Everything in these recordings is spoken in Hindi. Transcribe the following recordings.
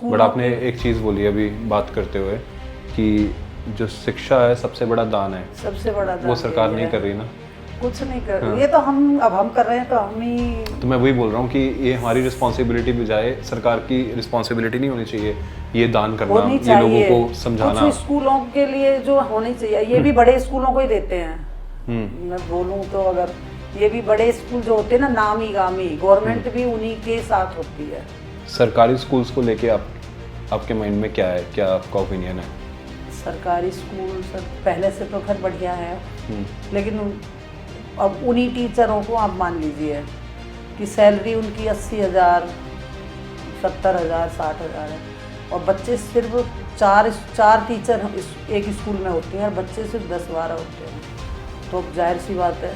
बट आपने एक चीज़ बोली अभी बात करते हुए कि जो शिक्षा है सबसे बड़ा दान है, सबसे बड़ा दान वो सरकार यही नहीं है। कर रही ना। कुछ नहीं कर रही, ये तो हम कर रहे हैं, तो हम ही। तो मैं वही बोल रहा हूँ कि ये हमारी रिस्पॉन्सिबिलिटी बजाय सरकार की रिस्पॉन्सिबिलिटी नहीं होनी चाहिए ये दान करना, होनी ये लोगों चाहिए को समझाना। कुछ स्कूलों के लिए जो होनी चाहिए, ये भी बड़े स्कूलों को ही देते हैं। मैं बोलूँ तो अगर ये भी बड़े स्कूल जो होते हैं ना, नामी गामी, गवर्नमेंट भी उन्हीं के साथ होती है। सरकारी स्कूल्स को लेके आपके माइंड में क्या है, क्या आपका ओपिनियन है? सरकारी स्कूल सर पहले से तो खैर बढ़िया है, लेकिन अब उन्हीं टीचरों को आप मान लीजिए कि सैलरी उनकी 80,000, 70,000, 60,000 है, और बच्चे सिर्फ चार टीचर एक स्कूल में होते हैं और बच्चे सिर्फ 10-12 होते हैं। तो अब जाहिर सी बात है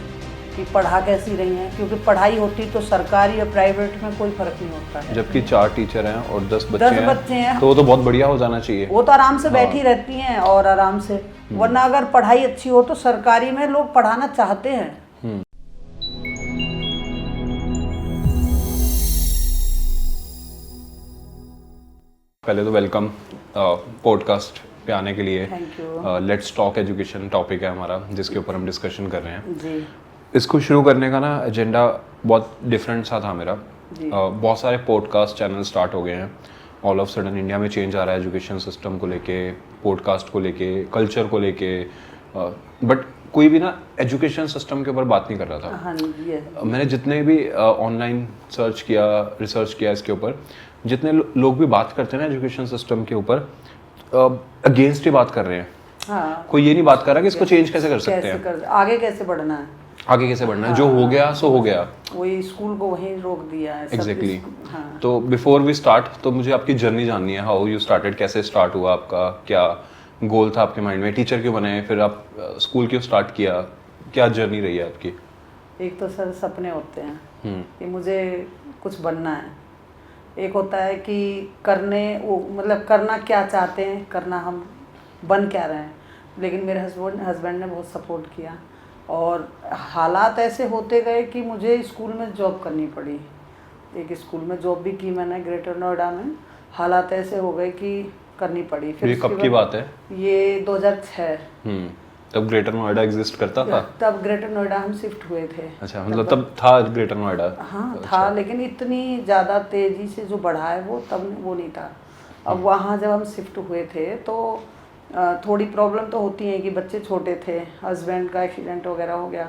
कि पढ़ा कैसी रही हैं, क्योंकि पढ़ाई होती तो सरकारी और प्राइवेट में कोई फर्क नहीं होता है। जबकि 4 टीचर हैं और 10 बच्चे हैं, तो वो तो बहुत बढ़िया हो जाना चाहिए। वो तो आराम से बैठी रहती हैं और आराम से, वरना अगर पढ़ाई अच्छी हो तो सरकारी में लोग पढ़ाना चाहते हैं। पहले तो वेलकम पॉडकास्ट पे आने के लिए। Thank you. Let's talk education topic है हमारा, जिसके ऊपर हम डिस्कशन कर रहे हैं जी। इसको शुरू करने का ना एजेंडा बहुत डिफरेंट सा था मेरा। बहुत सारे पॉडकास्ट चैनल स्टार्ट हो गए हैं, ऑल ऑफ सडन इंडिया में चेंज आ रहा है एजुकेशन सिस्टम को लेके, पॉडकास्ट को लेके, कल्चर को लेके, बट कोई भी ना एजुकेशन सिस्टम के ऊपर बात नहीं कर रहा था। हाँ जी। मैंने जितने भी ऑनलाइन सर्च किया, रिसर्च किया इसके ऊपर, जितने लोग भी बात करते हैं ना एजुकेशन सिस्टम के ऊपर, अगेंस्ट ही बात कर रहे हैं। हाँ। कोई ये नहीं बात कर रहा कि इसको चेंज कैसे कर सकते हैं, आगे कैसे बढ़ना है, आगे कैसे बढ़ना है। जो हो गया सो हो गया, वही स्कूल को वहीं रोक दिया है। एग्जैक्टली। हाँ। तो बिफोर वी स्टार्ट, तो मुझे आपकी जर्नी जाननी है, हाउ यू स्टार्टेड, कैसे स्टार्ट हुआ आपका, क्या गोल था आपके माइंड में, टीचर क्यों बने, फिर आप स्कूल क्यों स्टार्ट किया, क्या जर्नी रही है आपकी? एक तो सर सपने होते हैं कि मुझे कुछ बनना है, एक होता है कि मतलब करना क्या चाहते हैं, करना हम बन क्या रहे हैं। लेकिन मेरे हस्बैंड ने बहुत सपोर्ट किया और हालात ऐसे होते गए कि मुझे स्कूल में जॉब करनी पड़ी। एक स्कूल में जॉब भी की मैंने ग्रेटर नोएडा में, हालात ऐसे हो गए कि करनी पड़ी। फिर ये कब की बात है? ये 2006। तब ग्रेटर नोएडा एग्जिस्ट करता था? तब ग्रेटर नोएडा हम शिफ्ट हुए थे। अच्छा, मतलब तब था ग्रेटर नोएडा? हाँ अच्छा। था, लेकिन इतनी ज़्यादा तेज़ी से जो बढ़ा है वो तब वो नहीं था। अब वहाँ जब हम शिफ्ट हुए थे तो थोड़ी प्रॉब्लम तो होती है कि बच्चे छोटे थे, हस्बैंड का एक्सीडेंट वगैरह हो गया,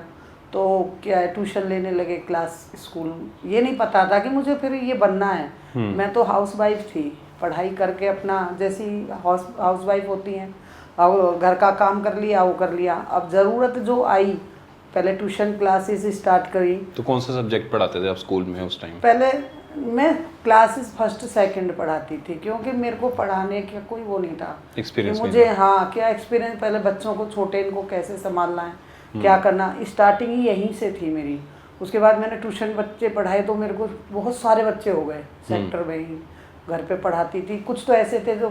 तो क्या है ट्यूशन लेने लगे, क्लास स्कूल। ये नहीं पता था कि मुझे फिर ये बनना है। मैं तो हाउसवाइफ थी, पढ़ाई करके अपना जैसी हाउसवाइफ होती हैं, अब घर का काम कर लिया, वो कर लिया। अब ज़रूरत जो आई, पहले ट्यूशन क्लासेस स्टार्ट करी। तो कौन सा सब्जेक्ट पढ़ाते थे आप स्कूल में उस टाइम? पहले मैं क्लासेस फर्स्ट सेकंड पढ़ाती थी, क्योंकि मेरे को पढ़ाने का कोई वो नहीं था, एक्सपीरियंस मुझे हाँ क्या एक्सपीरियंस, पहले बच्चों को छोटे इनको कैसे संभालना है, क्या करना, स्टार्टिंग ही यहीं से थी मेरी। उसके बाद मैंने ट्यूशन बच्चे पढ़ाए तो मेरे को बहुत सारे बच्चे हो गए सेक्टर में ही, घर पे पढ़ाती थी। कुछ तो ऐसे थे जो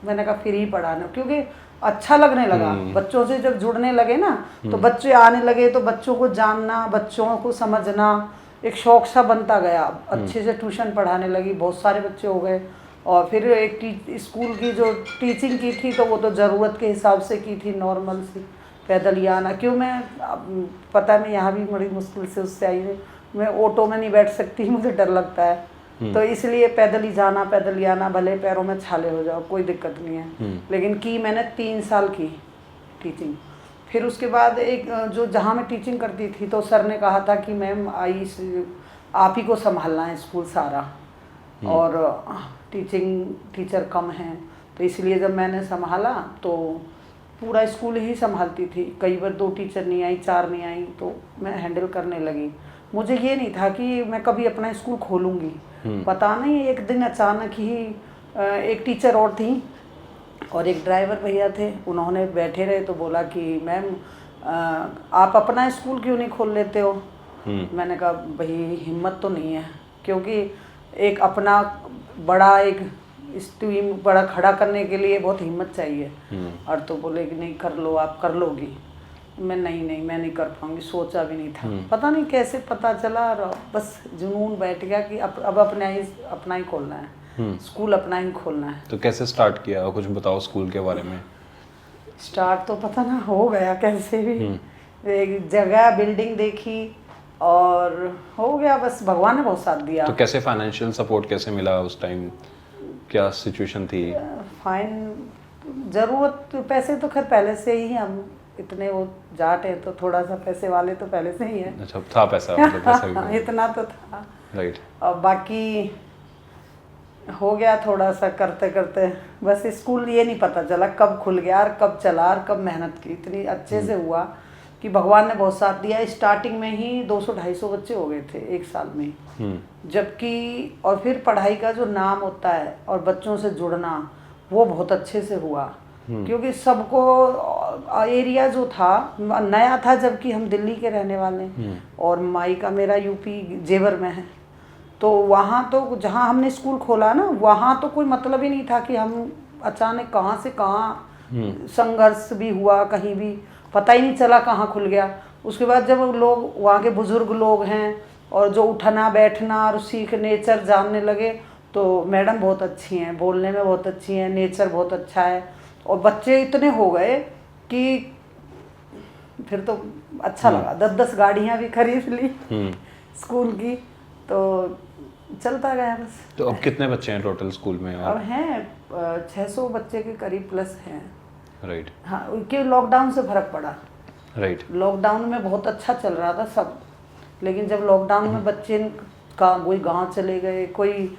मैंने कहा फिर ही पढ़ाना, क्योंकि अच्छा लगने लगा। बच्चों से जब जुड़ने लगे ना, तो बच्चे आने लगे, तो बच्चों को जानना, बच्चों को समझना एक शौक सा बनता गया। अच्छे से ट्यूशन पढ़ाने लगी, बहुत सारे बच्चे हो गए। और फिर एक स्कूल की जो टीचिंग की थी तो वो तो ज़रूरत के हिसाब से की थी, नॉर्मल सी, पैदल ही आना। क्यों, मैं पता है मैं यहाँ भी बड़ी मुश्किल से उससे आई हूँ, मैं ऑटो में नहीं बैठ सकती, मुझे डर लगता है, तो इसलिए पैदल ही जाना, पैदल ही आना, भले पैरों में छाले हो जाओ, कोई दिक्कत नहीं है। लेकिन की मैंने 3 साल की टीचिंग। फिर उसके बाद एक जो जहाँ मैं टीचिंग करती थी, तो सर ने कहा था कि मैम आप ही को संभालना है स्कूल सारा, और टीचर कम हैं, तो इसलिए जब मैंने संभाला तो पूरा स्कूल ही संभालती थी। कई बार 2 टीचर नहीं आई, 4 नहीं आई, तो मैं हैंडल करने लगी। मुझे ये नहीं था कि मैं कभी अपना स्कूल खोलूँगी। पता नहीं एक दिन अचानक ही एक टीचर और थी और एक ड्राइवर भैया थे, उन्होंने बैठे रहे तो बोला कि मैम आप अपना स्कूल क्यों नहीं खोल लेते हो। मैंने कहा भाई हिम्मत तो नहीं है, क्योंकि एक अपना बड़ा एक स्ट्रीम बड़ा खड़ा करने के लिए बहुत हिम्मत चाहिए। और तो बोले कि नहीं कर लो, आप कर लोगी। मैं नहीं मैं नहीं कर पाऊंगी, सोचा भी नहीं था। पता नहीं कैसे पता चला, और बस जुनून बैठ गया कि अब अपना ही खोलना है। स्कूल अपना ही खोलना है। तो कैसे स्टार्ट किया, कुछ बताओ स्कूल के बारे में। स्टार्ट तो पता ना हो गया कैसे भी, एक जगह बिल्डिंग देखी और हो गया, बस भगवान ने बहुत साथ दिया। तो कैसे फाइनेंशियल सपोर्ट कैसे मिला उस टाइम, क्या सिचुएशन थी? फाइन ज़रूरत पैसे तो खैर पहले से ही, हम इतने वो जाट हैं तो थोड़ा सा पैसे वाले तो पहले से ही है। अच्छा, था पैसा, मतलब पैसा भी इतना तो था। राइट। और बाकी हो गया थोड़ा सा करते करते, बस स्कूल ये नहीं पता चला कब खुल गया और कब चला और कब मेहनत की इतनी अच्छे से हुआ कि भगवान ने बहुत साथ दिया। स्टार्टिंग में ही 200-250 बच्चे हो गए थे एक साल में ही। जबकि और फिर पढ़ाई का जो नाम होता है और बच्चों से जुड़ना वो बहुत अच्छे से हुआ, क्योंकि सबको एरिया जो था नया था, जबकि हम दिल्ली के रहने वाले हैं और माई का मेरा यूपी जेवर में है। तो वहाँ तो जहाँ हमने स्कूल खोला ना, वहाँ तो कोई मतलब ही नहीं था कि हम अचानक कहाँ से कहाँ, संघर्ष भी हुआ, कहीं भी पता ही नहीं चला कहाँ खुल गया। उसके बाद जब लोग वहाँ के बुजुर्ग लोग हैं और जो उठना बैठना और सीख नेचर जानने लगे, तो मैडम बहुत अच्छी हैं, बोलने में बहुत अच्छी हैं, नेचर बहुत अच्छा है और बच्चे इतने हो गए कि फिर तो अच्छा लगा। 10-10 गाड़ियाँ भी खरीद ली स्कूल की, तो चलता गया बस। तो अब कितने बच्चे हैं टोटल स्कूल में? अब हैं 600 बच्चे के करीब प्लस हैं। राइट। हाँ, उनके लॉकडाउन से फर्क पड़ा। राइट। लॉकडाउन में बहुत अच्छा चल रहा था सब, लेकिन जब लॉकडाउन में बच्चे का कोई गांव चले गए, कोई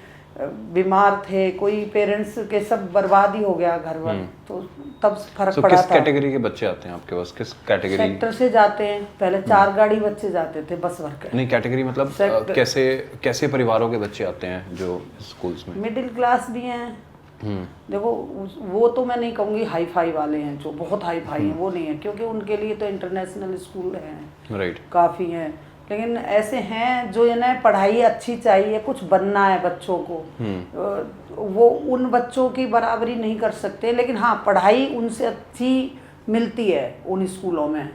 बीमार थे, कोई पेरेंट्स के सब बर्बाद ही हो गया घर पर, तो तब फर्क पड़ा किस था। कैटेगरी के बच्चे आते हैं आपके पास, किस कैटेगरी? सेक्टर से जाते हैं, पहले 4 गाड़ी बच्चे जाते थे बस भर के। नहीं, कैटेगरी मतलब कैसे कैसे परिवारों के बच्चे आते हैं जो स्कूल्स में? मिडिल क्लास भी हैं। देखो वो तो मैं नहीं कहूँगी हाई फाई वाले हैं, जो बहुत हाई फाई हैं वो नहीं है, क्योंकि उनके लिए तो इंटरनेशनल स्कूल हैं। राइट। काफ़ी हैं, लेकिन ऐसे हैं जो ये ना पढ़ाई अच्छी चाहिए, कुछ बनना है बच्चों को, वो उन बच्चों की बराबरी नहीं कर सकते, लेकिन हाँ पढ़ाई उनसे अच्छी मिलती है उन स्कूलों में।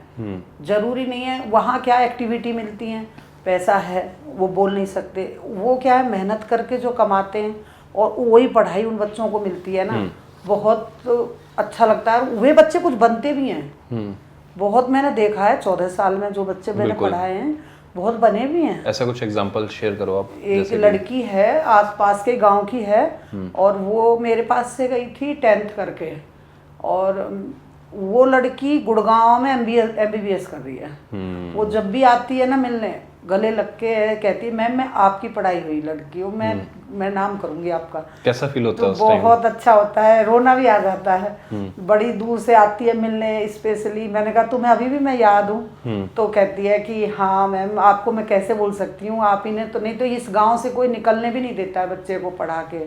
ज़रूरी नहीं है वहाँ क्या एक्टिविटी मिलती हैं, पैसा है वो बोल नहीं सकते, वो क्या है मेहनत करके जो कमाते हैं और वही पढ़ाई उन बच्चों को मिलती है ना, बहुत अच्छा लगता है। वे बच्चे कुछ बनते भी हैं, बहुत मैंने देखा है 14 साल में जो बच्चे मैंने पढ़ाए हैं बहुत बने भी हैं। ऐसा कुछ एग्जांपल शेयर करो आप। एक लड़की है आसपास के गांव की है और वो मेरे पास से गई थी 10th करके, और वो लड़की गुड़गांव में MBBS कर रही है। वो जब भी आती है ना मिलने, गले लग के कहती है मैम मैं आपकी पढ़ाई हुई लड़की हूँ, मैं नाम करूँगी आपका। कैसा फील होता है उस तो टाइम? बहुत अच्छा होता है, रोना भी आ जाता है। बड़ी दूर से आती है मिलने स्पेशली। मैंने कहा तुम्हें अभी भी मैं याद हूँ? तो कहती है कि हाँ मैम आपको मैं कैसे बोल सकती हूँ, आप ही ने तो, नहीं तो इस गाँव से कोई निकलने भी नहीं देता है बच्चे को पढ़ा के।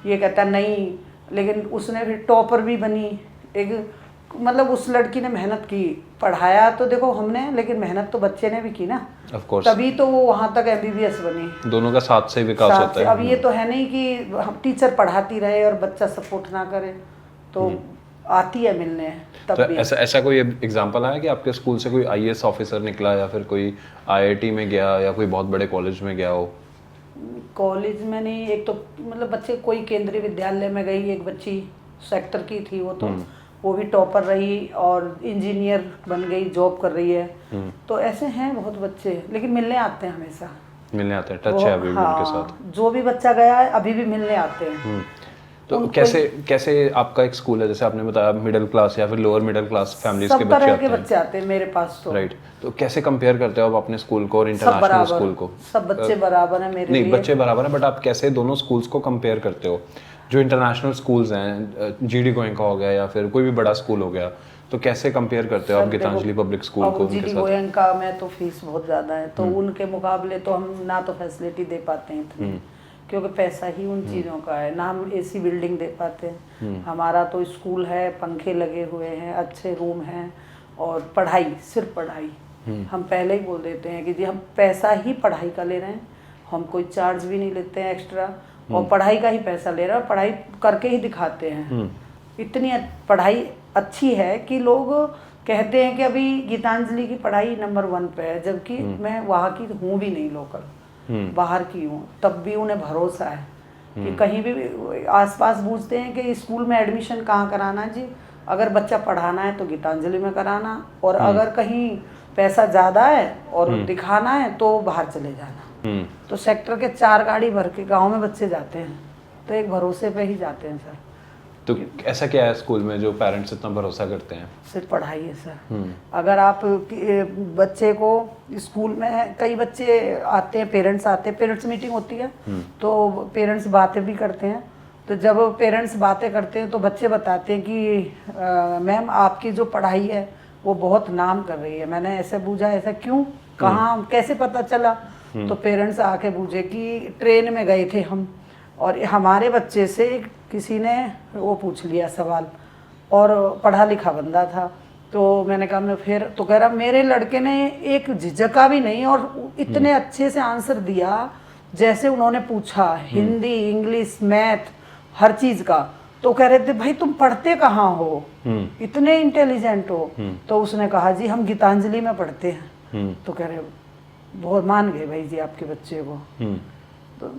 ये कहता नहीं, लेकिन उसने फिर टॉपर भी बनी। एक मतलब उस लड़की ने मेहनत की, पढ़ाया तो देखो हमने, लेकिन मेहनत तो बच्चे ने भी की ना, ऑफ कोर्स, तभी तो वो वहाँ तक MBBS बनी। दोनों का साथ से विकास होता है। अब ये तो है नहीं कि हम टीचर पढ़ाती रहे और बच्चा सपोर्ट ना करे, तो आती है मिलने तब तो भी। ऐसा कोई एग्जांपल है कि आपके स्कूल से कोई IAS ऑफिसर निकला या फिर कोई IIT में गया या कोई बहुत बड़े कॉलेज में गया हो? कॉलेज में नहीं, एक तो मतलब बच्चे कोई केंद्रीय विद्यालय में गई, एक बच्ची सेक्टर की थी वो भी टॉपर रही और इंजीनियर बन गई, जॉब कर रही है। तो ऐसे हैं बहुत बच्चे, लेकिन मिलने आते हैं हमेशा। मिलने आते हैं, टच है अभी भी उनके साथ? जो भी बच्चा गया है अभी भी मिलने आते हैं। तो कैसे आपका एक स्कूल है, जैसे आपने बताया मिडिल क्लास या फिर लोअर मिडिल क्लास फैमिलीज के बच्चे आते हैं मेरे पास तो। राइट। तो कैसे कंपेयर करते हो आप अपने स्कूल को और इंटरनेशनल स्कूल को? सब बच्चे बराबर है मेरे लिए। नहीं, बच्चे बराबर है, बट आप कैसे दोनों स्कूल्स को कंपेयर करते हो? जो इंटरनेशनल स्कूल्स हैं, GD गोयनका हो गया या फिर कोई भी बड़ा स्कूल हो गया, तो कैसे कंपेयर करते हो आप गीतांजलि पब्लिक स्कूल को उनके GD साथ? गोयनका में तो फीस बहुत ज़्यादा है, तो उनके मुकाबले तो हम ना तो फैसिलिटी दे पाते हैं इतनी, क्योंकि पैसा ही उन चीज़ों का है ना, हम AC बिल्डिंग दे पाते हैं। हमारा तो स्कूल है, पंखे लगे हुए हैं, अच्छे रूम हैं और पढ़ाई, सिर्फ पढ़ाई। हम पहले ही बोल देते हैं कि जी हम पैसा ही पढ़ाई का ले रहे हैं, हम कोई चार्ज भी नहीं लेते हैं एक्स्ट्रा, और पढ़ाई का ही पैसा ले रहे हैं, पढ़ाई करके ही दिखाते हैं। इतनी पढ़ाई अच्छी है कि लोग कहते हैं कि अभी गीतांजलि की पढ़ाई नंबर 1 पे है, जबकि मैं वहाँ की हूँ भी नहीं, लोकल बाहर की हूँ, तब भी उन्हें भरोसा है कि कहीं भी आसपास पूछते हैं कि स्कूल में एडमिशन कहाँ कराना है जी, अगर बच्चा पढ़ाना है तो गीतांजलि में कराना, और अगर कहीं पैसा ज़्यादा है और दिखाना है तो बाहर चले जाना। तो सेक्टर के 4 गाड़ी भर के गांव में बच्चे जाते हैं, तो एक भरोसे पे ही जाते हैं सर। तो ऐसा क्या है स्कूल में जो पेरेंट्स इतना भरोसा करते हैं? सिर्फ पढ़ाई है सर। अगर आप बच्चे को स्कूल में, कई बच्चे आते हैं, पेरेंट्स आते हैं, पेरेंट्स मीटिंग होती है तो पेरेंट्स बातें भी करते हैं। तो जब पेरेंट्स बातें करते हैं तो बच्चे बताते हैं कि मैम आपकी जो पढ़ाई है वो बहुत नाम कर रही है। मैंने ऐसे पूछा, ऐसा क्यों, कहाँ, कैसे पता चला? तो पेरेंट्स आके पूछे कि ट्रेन में गए थे हम और हमारे बच्चे से किसी ने वो पूछ लिया सवाल, और पढ़ा लिखा बंदा था। तो मैंने कहा मैं फिर, तो कह रहा मेरे लड़के ने एक झिझका भी नहीं और इतने अच्छे से आंसर दिया जैसे उन्होंने पूछा, हिंदी, इंग्लिश, मैथ, हर चीज़ का। तो कह रहे थे भाई तुम पढ़ते कहाँ हो, इतने इंटेलिजेंट हो? तो उसने कहा जी हम गीतांजलि में पढ़ते हैं। तो कह रहे बहुत मान गए भाई जी आपके बच्चे को। तो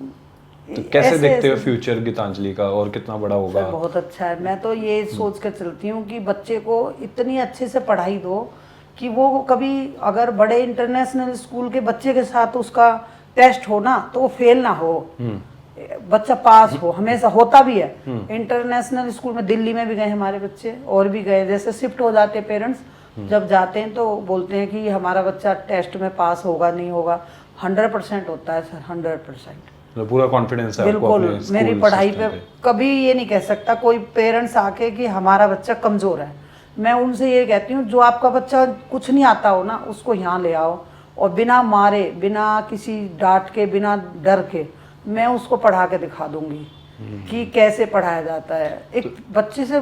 कैसे देखते हो फ्यूचर गीतांजलि का, और कितना बड़ा होगा? सर बहुत अच्छा है। मैं तो ये सोच कर चलती हूँ कि बच्चे को इतनी अच्छे से पढ़ाई दो कि वो कभी अगर बड़े इंटरनेशनल स्कूल के बच्चे के साथ उसका टेस्ट हो ना तो वो फेल ना हो, बच्चा पास हो। हमेशा होता भी है इंटरनेशनल स्कूल में, दिल्ली में भी गए हमारे बच्चे और भी गए, जैसे शिफ्ट हो जाते पेरेंट्स, जब जाते हैं तो बोलते हैं कि हमारा बच्चा टेस्ट में पास होगा नहीं होगा। 100% होता है सर, 100%। तो पूरा कॉन्फिडेंस है आपको बिल्कुल। अपने मेरी स्कूल पढ़ाई सिस्टम पे कभी ये नहीं कह सकता कोई पेरेंट्स आके कि हमारा बच्चा कमज़ोर है। मैं उनसे ये कहती हूँ जो आपका बच्चा कुछ नहीं आता हो ना उसको यहाँ ले आओ, और बिना मारे, बिना किसी डांट के, बिना डर के मैं उसको पढ़ा के दिखा दूंगी कि कैसे पढ़ाया जाता है। एक बच्चे से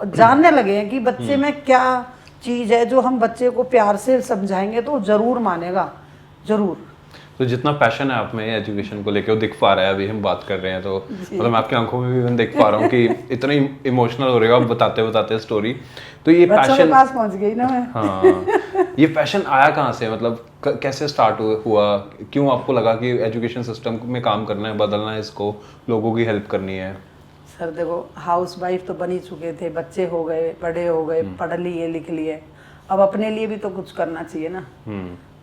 जानने लगे हैं कि बच्चे में क्या चीज़ है, जो हम बच्चे को प्यार से समझाएंगे तो ज़रूर मानेगा, ज़रूर। तो जितना पैशन है आप में एजुकेशन को लेके वो दिख पा रहा है। अभी हम बात कर रहे हैं तो मतलब मैं आपकी आंखों में भी मैं देख पा रहा हूँ कि इतना इमोशनल हो रहेगा बताते बताते स्टोरी। तो ये बच्चों पैशन के पास पहुंच गई ना मैं। हाँ, ये पैशन आया कहाँ से, मतलब कैसे स्टार्ट हुआ? क्यों आपको लगा कि एजुकेशन सिस्टम में काम करना है, बदलना है इसको, लोगों की हेल्प करनी है? सर देखो, हाउस वाइफ तो बन ही चुके थे, बच्चे हो गए, बड़े हो गए, पढ़ लिए लिख लिए, अब अपने लिए भी तो कुछ करना चाहिए ना।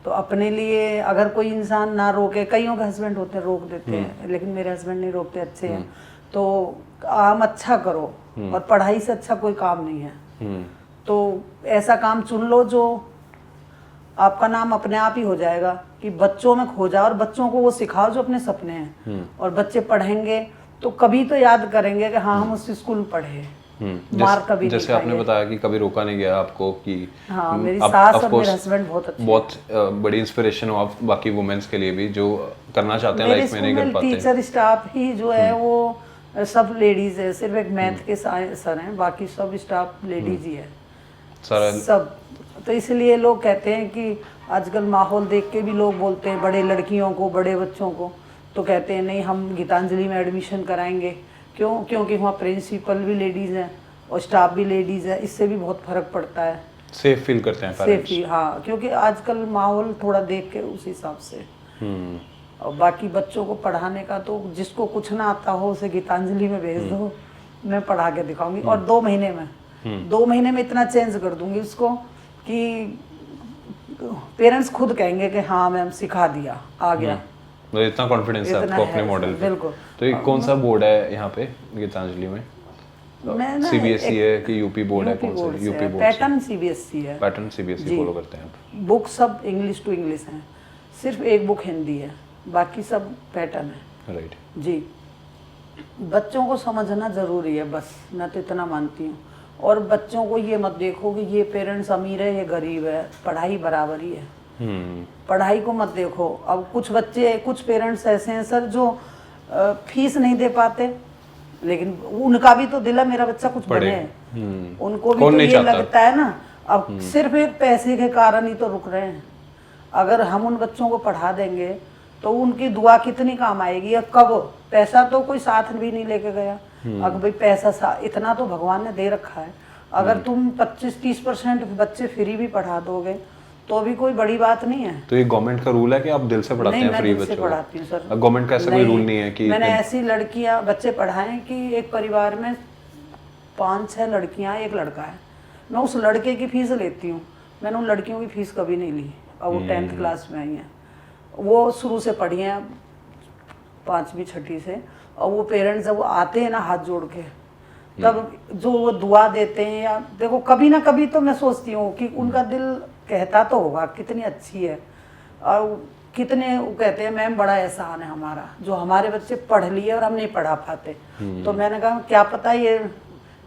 तो अपने लिए अगर कोई इंसान ना रोके, कईयों के हस्बैंड होते हैं रोक देते हैं, लेकिन मेरे हस्बैंड नहीं रोकते, अच्छे हैं। तो काम अच्छा करो, और पढ़ाई से अच्छा कोई काम नहीं है। तो ऐसा काम चुन लो जो आपका नाम अपने आप ही हो जाएगा, कि बच्चों में खो जाओ और बच्चों को वो सिखाओ जो अपने सपने हैं। और बच्चे पढ़ेंगे तो कभी तो याद करेंगे कि हाँ हम उस स्कूल में पढ़े। मार कभी जैसे आपने बताया कि कभी रोका नहीं गया आपको कि हाँ, मेरी सास और मेरे हस्बैंड बहुत अच्छे, बहुत बड़ी इंस्पिरेशन हो आप बाकी वुमेन्स के लिए भी जो करना चाहते हैं लाइफ में नहीं कर पाते। टीचर स्टाफ ही जो है वो सब लेडीज है, सिर्फ एक मैथ के सर हैं, बाकी सब स्टाफ लेडीज ही है सब। तो इसलिए लोग कहते हैं कि आजकल माहौल देख के भी लोग बोलते हैं, बड़े लड़कियों को, बड़े बच्चों को, तो कहते हैं नहीं हम गीतांजलि में एडमिशन कराएंगे। क्यों? क्योंकि वहाँ प्रिंसिपल भी लेडीज़ हैं और स्टाफ भी लेडीज़ है, इससे भी बहुत फर्क पड़ता है। सेफ फील करते हैं पेरेंट्स। सेफ, हाँ, क्योंकि आजकल माहौल थोड़ा देख के उस हिसाब से। और बाकी बच्चों को पढ़ाने का तो जिसको कुछ ना आता हो उसे गीतांजलि में भेज दो, मैं पढ़ा के दिखाऊंगी। और 2 महीने में 2 महीने में इतना चेंज कर दूंगी उसको कि पेरेंट्स खुद कहेंगे कि हाँ मैम सिखा दिया, आ गया। मतलब इतना कॉन्फिडेंस है आपको अपने मॉडल पे। बिल्कुल। तो ये कौन सा बोर्ड है यहाँ पे गीतांजलि में? सीबीएसई है कि यूपी बोर्ड है? कौन सा? UP board. पैटर्न सीबीएसई है। पैटर्न सीबीएसई फॉलो करते हैं आप? बुक सब इंग्लिश टू इंग्लिश हैं, सिर्फ एक बुक हिंदी है, बाकी सब पैटर्न है। राइट जी। बच्चों को समझना ज़रूरी है, बस मैं तो इतना मानती हूँ। और बच्चों को ये मत देखो कि ये पेरेंट्स अमीर है ये गरीब है, पढ़ाई बराबर ही है। पढ़ाई को मत देखो। अब कुछ बच्चे, कुछ पेरेंट्स ऐसे हैं सर जो फीस नहीं दे पाते, लेकिन उनका भी तो दिल है मेरा बच्चा कुछ बने। उनको भी तो ये लगता है ना, अब सिर्फ एक पैसे के कारण ही तो रुक रहे हैं। अगर हम उन बच्चों को पढ़ा देंगे तो उनकी दुआ कितनी काम आएगी। अब कब, पैसा तो कोई साथ भी नहीं लेके गया, अगर भाई पैसा इतना तो भगवान ने दे रखा है। अगर तुम 25-30% बच्चे फ्री भी पढ़ा दोगे तो भी कोई बड़ी बात नहीं है। तो ये गवर्नमेंट का रूल है कि आप दिल से पढ़ाते नहीं, हैं मैं फ्री दिल से बच्चों पढ़ाती हूँ सर। गवर्नमेंट का ऐसा कोई रूल नहीं है कि मैंने ऐसी लड़कियां बच्चे पढ़ाए कि एक परिवार में 5-6 लड़कियां, एक लड़का है, मैं उस लड़के की फीस लेती हूँ। मैंने उन लड़कियों की फीस कभी नहीं ली। अब वो 10th क्लास में आई हैं, वो शुरू से पढ़ी हैं 5वीं 6ठी से, और वो पेरेंट्स जब वो आते हैं ना हाथ जोड़ के, तब जो वो दुआ देते हैं, या देखो कभी ना कभी तो मैं सोचती हूँ कि उनका दिल कहता तो होगा कितनी अच्छी है, और कितने वो कहते हैं मैम बड़ा एहसान है हमारा जो हमारे बच्चे पढ़ लिए और हम नहीं पढ़ा पाते। तो मैंने कहा क्या पता ये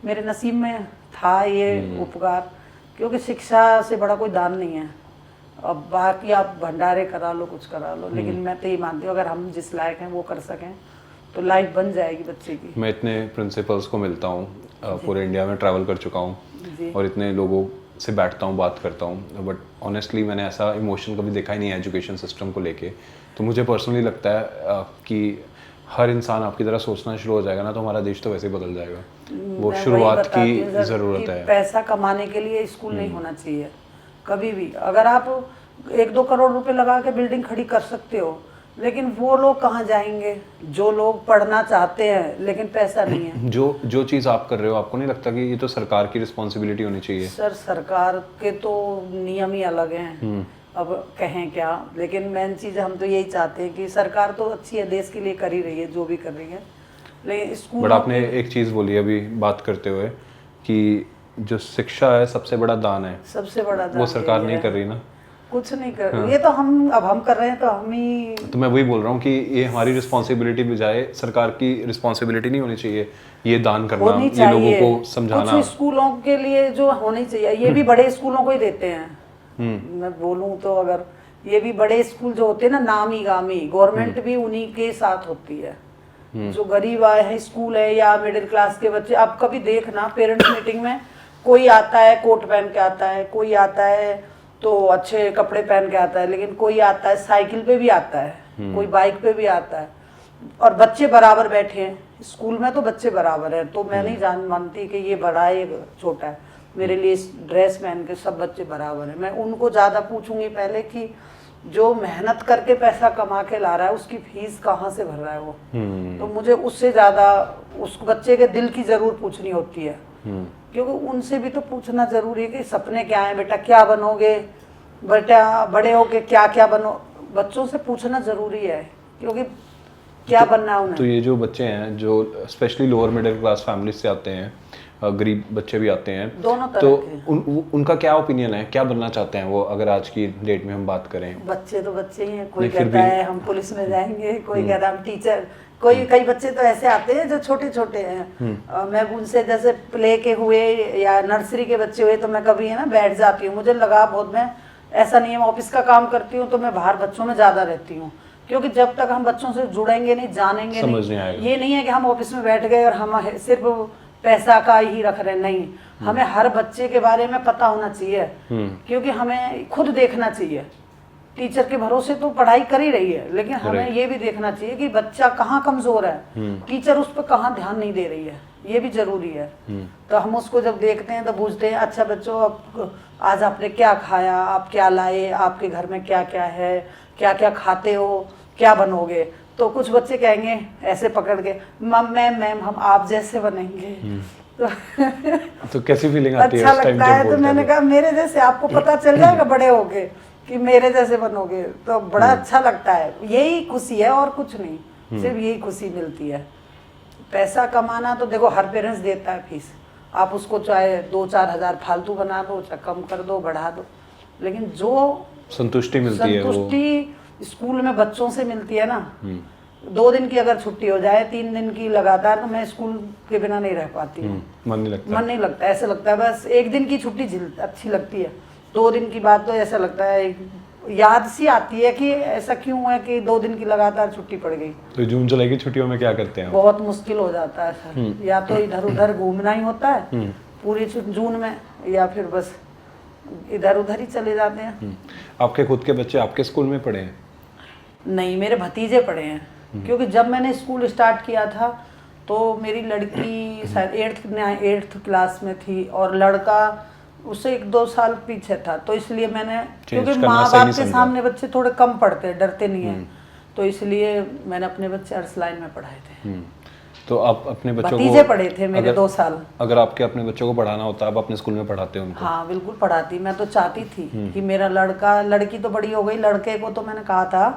मेरे नसीब में था ये उपकार, क्योंकि शिक्षा से बड़ा कोई दान नहीं है। अब बाकी आप भंडारे करा लो, कुछ करा लो, लेकिन मैं तो ये मानती हूँ अगर हम जिस लायक हैं वो कर सकें तो लाइफ बन जाएगी बच्चे की। मैं इतने प्रिंसिपल्स को मिलता हूँ, पूरे इंडिया में ट्रैवल कर चुका हूँ और इतने लोगों से बैठता हूँ, बात करता हूँ, बट ऑनेस्टली मैंने ऐसा इमोशन कभी देखा ही नहीं है एजुकेशन सिस्टम को लेके। तो मुझे पर्सनली लगता है कि हर इंसान आपकी तरह सोचना शुरू हो जाएगा ना, तो हमारा देश तो वैसे ही बदल जाएगा। वो शुरुआत की ज़रूरत है। पैसा कमाने के लिए स्कूल नहीं होना चाहिए कभी भी। अगर आप 1-2 करोड़ रुपए लगा के बिल्डिंग खड़ी कर सकते हो, लेकिन वो लोग कहाँ जाएंगे जो लोग पढ़ना चाहते हैं लेकिन पैसा नहीं है। जो चीज़ आप कर रहे हो, आपको नहीं लगता कि ये तो सरकार की रिस्पॉन्सिबिलिटी होनी चाहिए? सर सरकार के तो नियम ही अलग हैं, अब कहें क्या, लेकिन मेन चीज़ हम तो यही चाहते हैं कि सरकार तो अच्छी है, देश के लिए कर ही रही है जो भी कर रही है, लेकिन स्कूल। बट आपने एक चीज़ बोली अभी बात करते हुए कि जो शिक्षा है सबसे बड़ा दान है, सबसे बड़ा दान वो सरकार नहीं कर रही ना, कुछ नहीं कर रही। ये तो हम कर रहे हैं, तो हम ही। तो मैं वही बोल रहा हूँ कि ये हमारी रिस्पॉन्सिबिलिटी बजाय सरकार की रिस्पॉन्सिबिलिटी नहीं होनी चाहिए ये दान करना, ये लोगों को समझाना। कुछ स्कूलों के लिए जो होनी चाहिए, ये भी बड़े स्कूलों को ही देते हैं। मैं बोलूँ तो अगर ये भी बड़े स्कूल जो होते हैं ना, नामी गामी, गवर्नमेंट भी उन्हीं के साथ होती है। जो गरीब आए हैं स्कूल है या मिडिल क्लास के बच्चे, आप कभी देखना पेरेंट्स मीटिंग में कोई आता है कोट पहन के आता है, कोई आता है तो अच्छे कपड़े पहन के आता है, लेकिन कोई आता है साइकिल पे भी आता है, कोई बाइक पे भी आता है, और बच्चे बराबर बैठे हैं स्कूल में, तो बच्चे बराबर हैं। तो मैं नहीं मानती कि ये बड़ा है ये छोटा है, मेरे लिए ड्रेस पहन के सब बच्चे बराबर हैं। मैं उनको ज़्यादा पूछूंगी पहले कि जो मेहनत करके पैसा कमा के ला रहा है उसकी फीस कहाँ से भर रहा है वो, तो मुझे उससे ज़्यादा उस बच्चे के दिल की ज़रूर पूछनी होती है, क्योंकि उनसे भी तो पूछना जरूरी है कि सपने क्या हैं बेटा, क्या बनोगे बेटा, बड़े होके क्या क्या बनो, बच्चों से पूछना जरूरी है, क्योंकि क्या बनना है उन्हें। तो ये जो बच्चे हैं जो specially lower middle class family से आते हैं, गरीब बच्चे भी आते हैं, दोनों तरह तो के। उनका क्या ओपिनियन है, क्या बनना चाहते हैं वो, अगर आज की डेट में हम बात करें? बच्चे तो बच्चे ही हैं, कोई कहता है हम पुलिस में जाएंगे, कोई कहता है हम टीचर, कोई कई बच्चे तो ऐसे आते हैं जो छोटे छोटे हैं। मैं उनसे जैसे प्ले के हुए या नर्सरी के बच्चे हुए तो मैं कभी है ना बैठ जाती हूँ, मुझे लगा बहुत, मैं ऐसा नहीं है, मैं ऑफिस का काम करती हूँ तो मैं बाहर बच्चों में ज़्यादा रहती हूँ, क्योंकि जब तक हम बच्चों से जुड़ेंगे नहीं, जानेंगे नहीं, ये नहीं है कि हम ऑफिस में बैठ गए और हम सिर्फ पैसा का ही रख रहे, नहीं, हमें हर बच्चे के बारे में पता होना चाहिए, क्योंकि हमें खुद देखना चाहिए। टीचर के भरोसे तो पढ़ाई कर ही रही है, लेकिन हमें ये भी देखना चाहिए कि बच्चा कहाँ कमजोर है, टीचर उस पर कहाँ ध्यान नहीं दे रही है, ये भी जरूरी है। तो हम उसको जब देखते हैं तो पूछते हैं अच्छा बच्चों अब आज आपने क्या खाया, आप क्या लाए, आपके घर में क्या क्या है, क्या क्या खाते हो, क्या बनोगे, तो कुछ बच्चे कहेंगे ऐसे पकड़ के मैम हम आप जैसे बनेंगे। तो कैसी फीलिंग आती है अच्छा लगता है। तो मैंने कहा मेरे जैसे आपको पता चल जाएगा बड़े होके कि मेरे जैसे बनोगे, तो बड़ा अच्छा लगता है, यही खुशी है और कुछ नहीं, सिर्फ यही खुशी मिलती है। पैसा कमाना तो देखो हर पेरेंट्स देता है फीस, आप उसको चाहे 2-4 हज़ार फालतू बना दो, चाहे कम कर दो, बढ़ा दो, लेकिन जो संतुष्टि मिलती है, संतुष्टि स्कूल में बच्चों से मिलती है ना, 2 दिन की अगर छुट्टी हो जाए, 3 दिन की लगातार, तो मैं स्कूल के बिना नहीं रह पाती हूँ, मन नहीं लगता, ऐसा लगता है बस 1 दिन की छुट्टी अच्छी लगती है, 2 दिन की बात तो ऐसा लगता है याद सी आती है कि ऐसा क्यों है कि 2 दिन की लगातार छुट्टी पड़ गई। तो जून जुलाई की छुट्टियों में क्या करते हैं? बहुत मुश्किल हो जाता है सर, या तो इधर उधर घूमना ही होता है पूरी जून में, या फिर बस इधर उधर ही चले जाते हैं। आपके खुद के बच्चे आपके स्कूल में पढ़े हैं? नहीं, मेरे भतीजे पढ़े हैं, क्योंकि जब मैंने स्कूल स्टार्ट किया था तो मेरी लड़की शायद 8th क्लास में थी और लड़का उससे 1-2 साल पीछे था, तो इसलिए मैंने, क्योंकि करना माँ सही बाप नहीं के समझा। सामने बच्चे थोड़े कम पढ़ते हैं, डरते नहीं हैं, तो इसलिए मैंने अपने बच्चे अर्सलाइन में पढ़ाए थे। तो आप अपने बच्चों भतीजे को पढ़े थे मेरे 2 साल। अगर आपके अपने बच्चों को पढ़ाना होता है, आप अपने स्कूल में पढ़ाते हो उनको? हाँ बिल्कुल पढ़ाती। मैं तो चाहती थी कि मेरा लड़का, लड़की तो बड़ी हो गई, लड़के को तो मैंने कहा था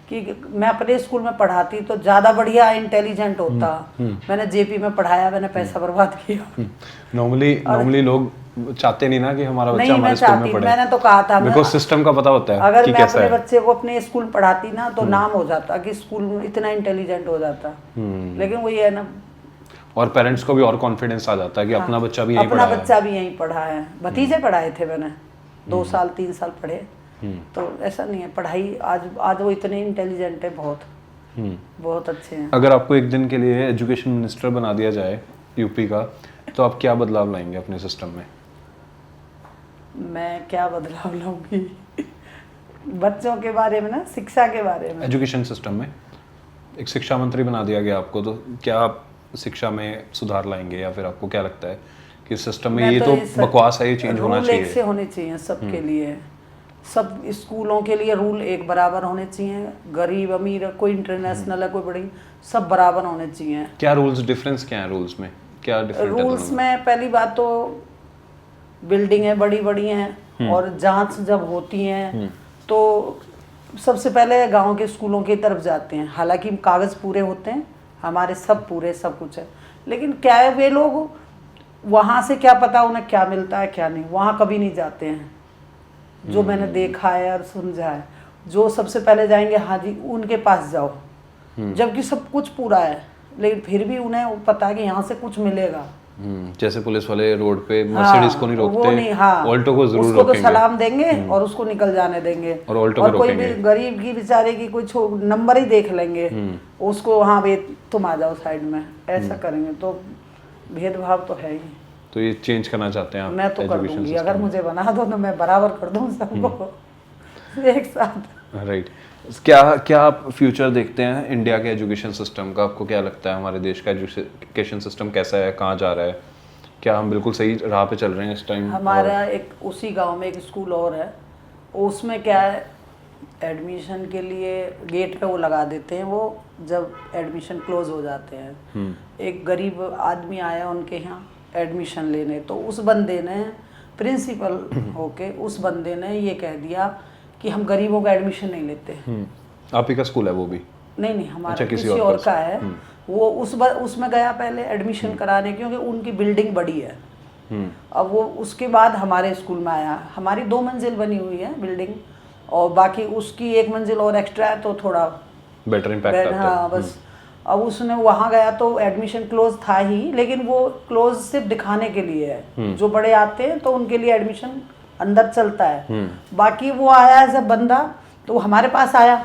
कि मैं अपने स्कूल में पढ़ाती तो ज़्यादा बढ़िया इंटेलिजेंट होता। मैंने जेपी में पढ़ाया, मैंने पैसा बर्बाद किया। नॉर्मली लोग चाहते नहीं ना कि हमारा बच्चा नहीं, मैं हमारे स्कूल में चाहती, पढ़े। मैंने तो कहा था, बिकॉज सिस्टम का पता होता है अगर कि मैं कैसा अपने है। बच्चे को अपने स्कूल पढ़ाती ना तो नाम हो जाता कि स्कूल में इतना इंटेलिजेंट हो जाता। लेकिन वही है ना, और पेरेंट्स को भी और कॉन्फिडेंस आ जाता है कि अपना बच्चा भी यहीं अपना पढ़ा है। बच्चा भी यहीं पढ़ा है। भतीजे पढ़ाए थे मैंने, 2 साल 3 साल पढ़े। तो ऐसा नहीं है, पढ़ाई आज वो इतने इंटेलिजेंट है, बहुत अच्छे हैं। अगर आपको एक दिन के लिए एजुकेशन मिनिस्टर बना दिया जाए यूपी का, तो आप क्या बदलाव लाएंगे अपने सिस्टम में? मैं क्या बदलाव लाऊंगी? बच्चों के बारे में ना, शिक्षा के बारे में। एजुकेशन सिस्टम में एक शिक्षा मंत्री बना दिया गया आपको, तो क्या आप शिक्षा में सुधार लाएंगे, या फिर आपको क्या लगता है कि सिस्टम में ये तो बकवास है, ये चेंज होना रूल चाहिए? एक से होने चाहिए सबके लिए, सब स्कूलों के लिए रूल एक बराबर होने चाहिए। गरीब अमीर, कोई इंटरनेशनल है, कोई बड़ी, सब बराबर होने चाहिए। क्या रूल्स, डिफरेंस क्या है रूल्स में, क्या डिफरेंट है रूल्स में पहली बात तो बिल्डिंगें बड़ी बड़ी हैं, और जांच जब होती हैं तो सबसे पहले गांव के स्कूलों की तरफ जाते हैं। हालांकि कागज़ पूरे होते हैं हमारे, सब पूरे, सब कुछ है, लेकिन क्या है, वे लोग वहाँ से क्या पता उन्हें क्या मिलता है क्या नहीं, वहाँ कभी नहीं जाते हैं। जो मैंने देखा है और समझा है, जो सबसे पहले जाएंगे, हाँ जी उनके पास जाओ, जबकि सब कुछ पूरा है, लेकिन फिर भी उन्हें पता है कि यहाँ से कुछ मिलेगा। जैसे पुलिस वाले रोड पे मर्सिडीज को नहीं रोकते, वो नहीं, हाँ, ऑल्टो को जरूर उसको रोकेंगे। तो सलाम देंगे और उसको निकल जाने देंगे। और ऑल्टो को कोई भी रोकेंगे। गरीब की बेचारे की कोई नंबर ही देख लेंगे, उसको, हाँ भाई तुम आ जाओ साइड में, ऐसा करेंगे। तो भेदभाव तो है ही। तो ये चेंज करना चाहते हैं आप? मैं तो कर दूंगी, अगर मुझे बना दो तो मैं बराबर कर दूँ सबको एक साथ। राइट। क्या आप फ्यूचर देखते हैं इंडिया के एजुकेशन सिस्टम का? आपको क्या लगता है हमारे देश का एजुकेशन सिस्टम कैसा है, कहाँ जा रहा है? क्या हम बिल्कुल सही राह पे चल रहे हैं इस टाइम? हमारा एक उसी गांव में एक स्कूल और है, उसमें क्या है, एडमिशन के लिए गेट पे वो लगा देते हैं, वो जब एडमिशन क्लोज हो जाते हैं। एक गरीब आदमी आया उनके यहाँ एडमिशन लेने, तो उस बंदे ने, प्रिंसिपल होके उस बंदे ने ये कह दिया कि हम गरीबों का एडमिशन नहीं लेते। आप ही का स्कूल है वो भी? नहीं, हमारा अच्छा, किसी और का है। वो उसमें गया पहले एडमिशन कराने, क्योंकि उनकी बिल्डिंग बड़ी है। अब वो उसके बाद हमारे स्कूल में आया। हमारी 2 मंजिल बनी हुई है बिल्डिंग, और बाकी उसकी 1 मंजिल और एक्स्ट्रा है, तो थोड़ा बेटर इम्पैक्ट आता है। हाँ बस। अब उसने वहाँ गया तो एडमिशन क्लोज था ही, लेकिन वो क्लोज सिर्फ दिखाने के लिए है। जो बड़े आते हैं तो उनके लिए एडमिशन अंदर चलता है। बाकी वो आया एज अ बंदा, तो वो हमारे पास आया,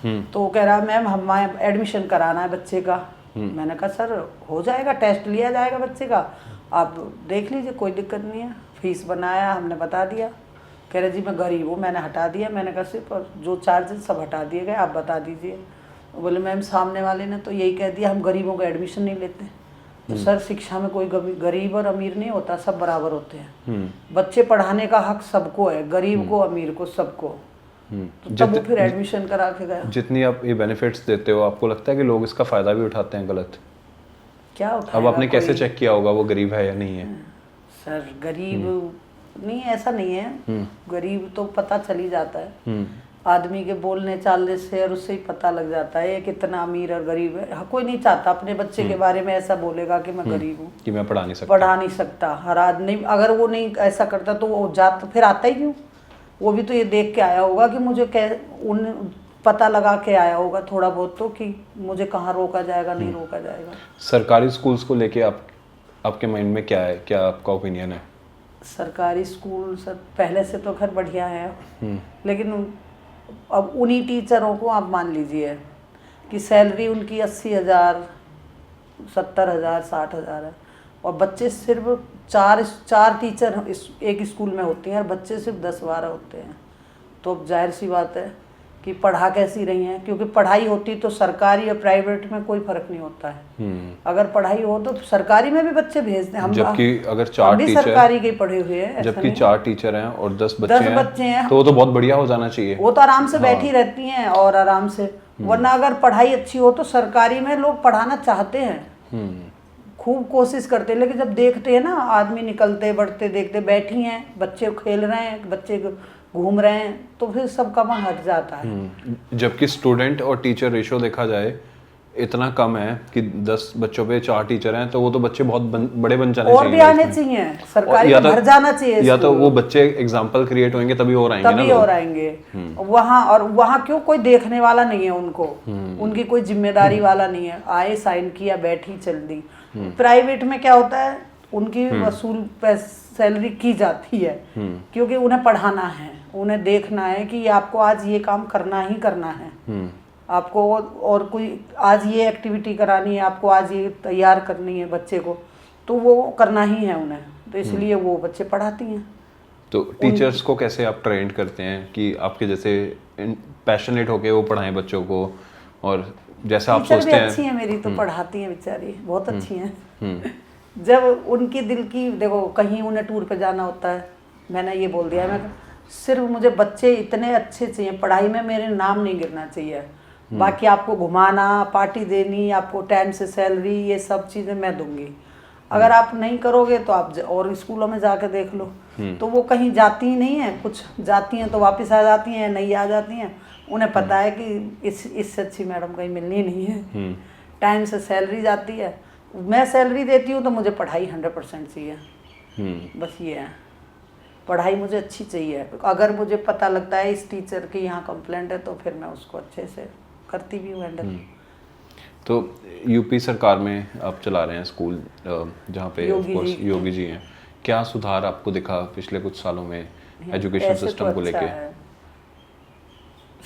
तो वो कह रहा मैम हमें एडमिशन कराना है बच्चे का। मैंने कहा सर हो जाएगा, टेस्ट लिया जाएगा बच्चे का, आप देख लीजिए, कोई दिक्कत नहीं है। फीस बनाया, हमने बता दिया। कह रहे जी मैं गरीब हूँ, मैंने हटा दिया। मैंने कहा सिर्फ जो चार्जेस सब हटा दिए गए, आप बता दीजिए। बोले मैम सामने वाले ने तो यही कह दिया, हम गरीबों का एडमिशन नहीं लेते। तो सर शिक्षा में कोई गरीब और अमीर नहीं होता, सब बराबर होते हैं। बच्चे पढ़ाने का हक सबको है, गरीब को, अमीर को, सबको। तो तब वो फिर एडमिशन करा के गया। जितनी आप ये बेनिफिट्स देते हो, आपको लगता है कि लोग इसका फायदा भी उठाते हैं गलत? क्या उठाएगा? अब आपने कैसे चेक किया होगा वो गरीब है या नहीं है? सर गरीब नहीं, ऐसा नहीं है। गरीब तो पता चल ही जाता है, आदमी के बोलने चालने से, और उससे ही पता लग जाता है कितना अमीर और गरीब है। कोई नहीं चाहता अपने बच्चे के बारे में ऐसा बोलेगा कि मैं गरीब हूँ, कि मैं पढ़ा नहीं सकता। हर आदमी अगर वो नहीं ऐसा करता तो वो जाता, फिर आता ही क्यों? वो भी तो ये देख के आया होगा कि मुझे पता लगा के आया होगा थोड़ा बहुत तो, कि मुझे कहाँ रोका जाएगा, नहीं रोका जाएगा। सरकारी स्कूल्स को लेके आपके माइंड में क्या है, क्या आपका ओपिनियन है? सरकारी स्कूल सर पहले से तो खैर बढ़िया है, लेकिन अब उन्हीं टीचरों को आप मान लीजिए कि सैलरी उनकी 80,000, 70,000, 60,000 है, और बच्चे सिर्फ चार टीचर एक स्कूल में होती हैं, और बच्चे सिर्फ 10-12 होते हैं। तो अब जाहिर सी बात है कि पढ़ा कैसी रही हैं, क्योंकि पढ़ाई होती तो सरकारी और प्राइवेट में कोई फर्क नहीं होता है। अगर पढ़ाई हो तो सरकारी में भी बच्चे भेजते हैं हम, जबकि अगर हम 4 भी टीचर, सरकारी के ही पढ़े हुए हैं, ऐसा जबकि नहीं। 4 टीचर हैं और 10 10 बच्चे बच्चे हैं तो वो तो बहुत बढ़िया हो जाना चाहिए। वो तो आराम से बैठी रहती हैं और आराम से, वरना अगर पढ़ाई अच्छी हो तो सरकारी में लोग पढ़ाना चाहते हैं, खूब कोशिश करते हैं, लेकिन जब देखते हैं ना आदमी निकलते बढ़ते देखते बैठी हैं, बच्चे खेल रहे हैं, बच्चे घूम रहे हैं, तो फिर सबका मन हट जाता है। जबकि स्टूडेंट और टीचर रेशो देखा जाए इतना कम है कि 10 बच्चों पे 4 टीचर हैं, तो वो तो बच्चे बहुत बड़े बन जाने और चाहिए। भी आने चाहिए, सरकारी या में भर जाना चाहिए या तो स्कूल। वो बच्चे एग्जाम्पल क्रिएट होंगे तभी और आएंगे ना तभी लोग। और आएंगे वहाँ, और वहाँ क्यों कोई देखने वाला नहीं है उनको, उनकी कोई जिम्मेदारी वाला नहीं है, आए साइन किया बैठी चल दी। प्राइवेट में क्या होता है, उनकी वसूल सैलरी की जाती है, क्योंकि उन्हें पढ़ाना है, उन्हें देखना है कि आपको आज ये काम करना ही करना है, आपको और कोई आज ये एक्टिविटी करानी है, आपको आज ये तैयार करनी है बच्चे को, तो वो करना ही है उन्हें, तो इसलिए वो बच्चे पढ़ाती हैं। तो टीचर्स को कैसे आप ट्रेंड करते हैं कि आपके जैसे पैशनेट होके वो पढ़ाएं बच्चों को, और जैसा आप टीचर भी सोचते हैं? अच्छी है मेरी, तो पढ़ाती हैं बेचारी, बहुत अच्छी हैं। जब उनकी दिल की, देखो कहीं उन्हें टूर पे जाना होता है, मैंने ये बोल दिया, मैं सिर्फ मुझे बच्चे इतने अच्छे चाहिए, पढ़ाई में मेरे नाम नहीं गिरना चाहिए, बाकी आपको घुमाना, पार्टी देनी, आपको टाइम से सैलरी, ये सब चीज़ें मैं दूंगी। अगर आप नहीं करोगे तो आप और स्कूलों में जाके देख लो, तो वो कहीं जाती ही नहीं है, कुछ जाती हैं तो वापस आ जाती हैं, नहीं आ जाती हैं, उन्हें पता है कि इससे अच्छी मैडम कहीं मिलनी नहीं है, टाइम से सैलरी जाती है, मैं सैलरी देती हूँ तो मुझे पढ़ाई 100% चाहिए, बस ये है, पढ़ाई मुझे अच्छी चाहिए। अगर मुझे पता लगता है इस टीचर की यहाँ कंप्लेंट है तो फिर मैं उसको अच्छे से करती भी हूँ हैंडल। तो यूपी सरकार में आप चला रहे हैं स्कूल, जहाँ पे योगी जी हैं, क्या सुधार आपको दिखा पिछले कुछ सालों में एजुकेशन सिस्टम को लेके?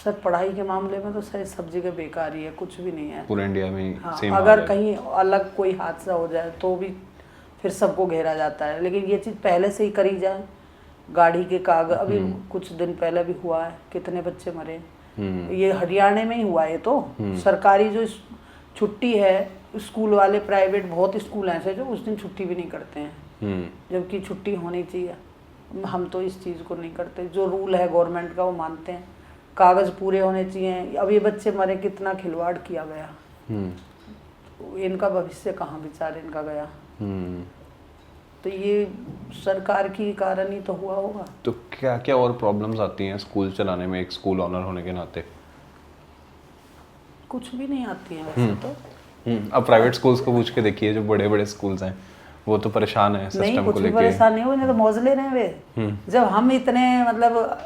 सर पढ़ाई के मामले में तो सर सब जगह बेकार ही है, कुछ भी नहीं है पूरे इंडिया में सेम। अगर कहीं अलग कोई हादसा हो जाए तो भी फिर सबको घेरा जाता है, लेकिन ये चीज़ पहले से ही करी जाए। गाड़ी के कागज अभी कुछ दिन पहले भी हुआ है, कितने बच्चे मरे, ये हरियाणा में ही हुआ है। तो सरकारी जो छुट्टी है, स्कूल वाले प्राइवेट बहुत स्कूल ऐसे जो उस दिन छुट्टी भी नहीं करते हैं, जबकि छुट्टी होनी चाहिए। हम तो इस चीज़ को नहीं करते, जो रूल है गवर्नमेंट का वो मानते हैं, कागज़ पूरे होने चाहिए। अब ये बच्चे मरे, कितना खिलवाड़ किया गया, इनका भविष्य कहाँ बेचारे इनका गया। तो ये सरकार की कारण ही तो हुआ होगा। तो क्या क्या और प्रॉब्लम्स आती हैं स्कूल चलाने में, एक स्कूल ऑनर होने के नाते? कुछ भी नहीं आती हैं वैसे तो। अब प्राइवेट स्कूल्स को पूछ के देखिए, जो बड़े बड़े स्कूल्स हैं वो तो परेशान है सिस्टम को लेके। नहीं, कुछ परेशान नहीं हुए, नहीं तो मौज ले रहे हैं वे। जब हम इतने मतलब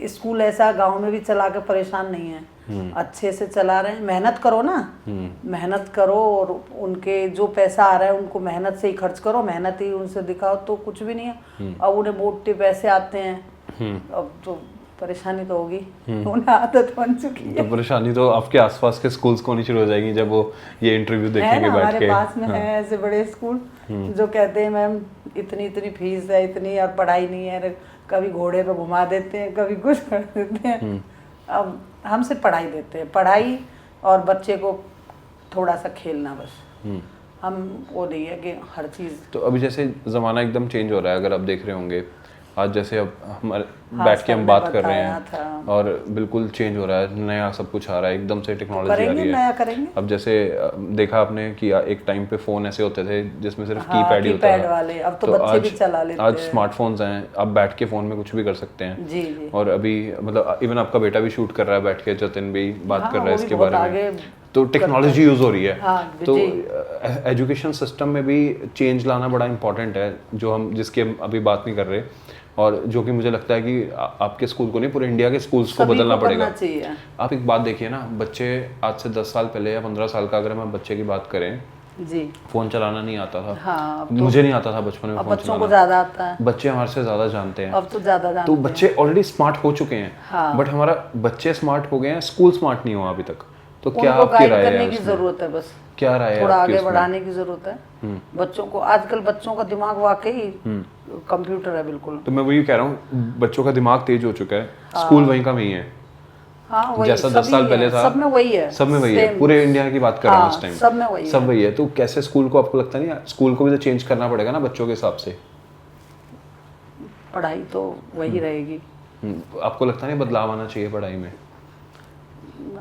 स्कूल ऐसा गांव में भी चला के परेशान नहीं है, अच्छे से चला रहे हैं। मेहनत करो ना, मेहनत करो, और उनके जो पैसा आ रहा है उनको मेहनत से ही खर्च करो, मेहनत ही उनसे दिखाओ, तो कुछ भी नहीं है। अब उन्हें मोटे पैसे आते हैं, अब तो परेशानी तो होगी, उन्हें आदत बन चुकी है। तो परेशानी तो आपके आसपास के स्कूल्स को होनी शुरू हो जाएगी जब वो ये इंटरव्यू देखेंगे बैठ के। हमारे पास में है ऐसे बड़े स्कूल जो कहते हैं मैम इतनी इतनी फीस है, इतनी, और पढ़ाई नहीं है, कभी घोड़े पे घुमा देते हैं, कभी कुछ कर देते हैं। अब हम सिर्फ पढ़ाई देते हैं, पढ़ाई और बच्चे को थोड़ा सा खेलना, बस। हम वो नहीं है कि हर चीज़। तो अभी जैसे ज़माना एकदम चेंज हो रहा है, अगर आप देख रहे होंगे आज जैसे अब हमारे बैठ के हम बात कर रहे हैं और बिल्कुल चेंज हो रहा है, नया सब कुछ आ रहा है, एकदम से टेक्नोलॉजी आ रही है, नया करेंगे। अब जैसे देखा आपने कि एक टाइम पे फोन ऐसे होते थे जिसमें सिर्फ कीपैड ही होता था वाले, अब तो बच्चे भी चला लेते हैं। आज स्मार्टफोन्स हैं, आप बैठ के फोन में कुछ भी कर सकते हैं। जी। और अभी मतलब इवन आपका बेटा भी शूट कर रहा है बैठ के, जतिन भी बात कर रहा है इसके बारे में, तो टेक्नोलॉजी यूज हो रही है। तो एजुकेशन सिस्टम में भी चेंज लाना बड़ा इंपॉर्टेंट है, जो हम जिसकी हम अभी बात नहीं कर रहे, और जो कि मुझे लगता है कि आपके स्कूल को नहीं, पूरे इंडिया के स्कूल्स को बदलना पड़ेगा। आप एक बात देखिए ना, बच्चे आज से 10 साल पहले या 15 साल का अगर हम बच्चे की बात करें जी, फोन चलाना नहीं आता था। हाँ, तो मुझे नहीं आता था बचपन में, बच्चों को ज्यादा आता है, बच्चे हमारे से ज्यादा जानते हैं, अब तो ज्यादा जानते हैं। तो बच्चे ऑलरेडी स्मार्ट हो चुके हैं। हाँ। बट हमारा बच्चे स्मार्ट हो गए हैं, स्कूल स्मार्ट नहीं हुआ अभी तक। तो क्या आपकी राय है? करने की जरूरत है, बस क्या राय है? थोड़ा आगे बढ़ाने की जरूरत है बच्चों को। आजकल बच्चों का दिमाग वाकई कंप्यूटर है बिल्कुल। तो मैं वही कह रहा हूँ, बच्चों का दिमाग तेज हो चुका है, स्कूल वहीं का वहीं है। हाँ वही, जैसा 10 साल पहले था, सब में वही है, सब में वही है, पूरे इंडिया की बात कर रहा हूँ उस टाइम सब में वही सब वही है। तो कैसे स्कूल को, आपको लगता नहीं स्कूल को भी तो चेंज करना पड़ेगा ना बच्चों के हिसाब से? पढ़ाई तो वही रहेगी। आपको लगता नहीं बदलाव आना चाहिए पढ़ाई में?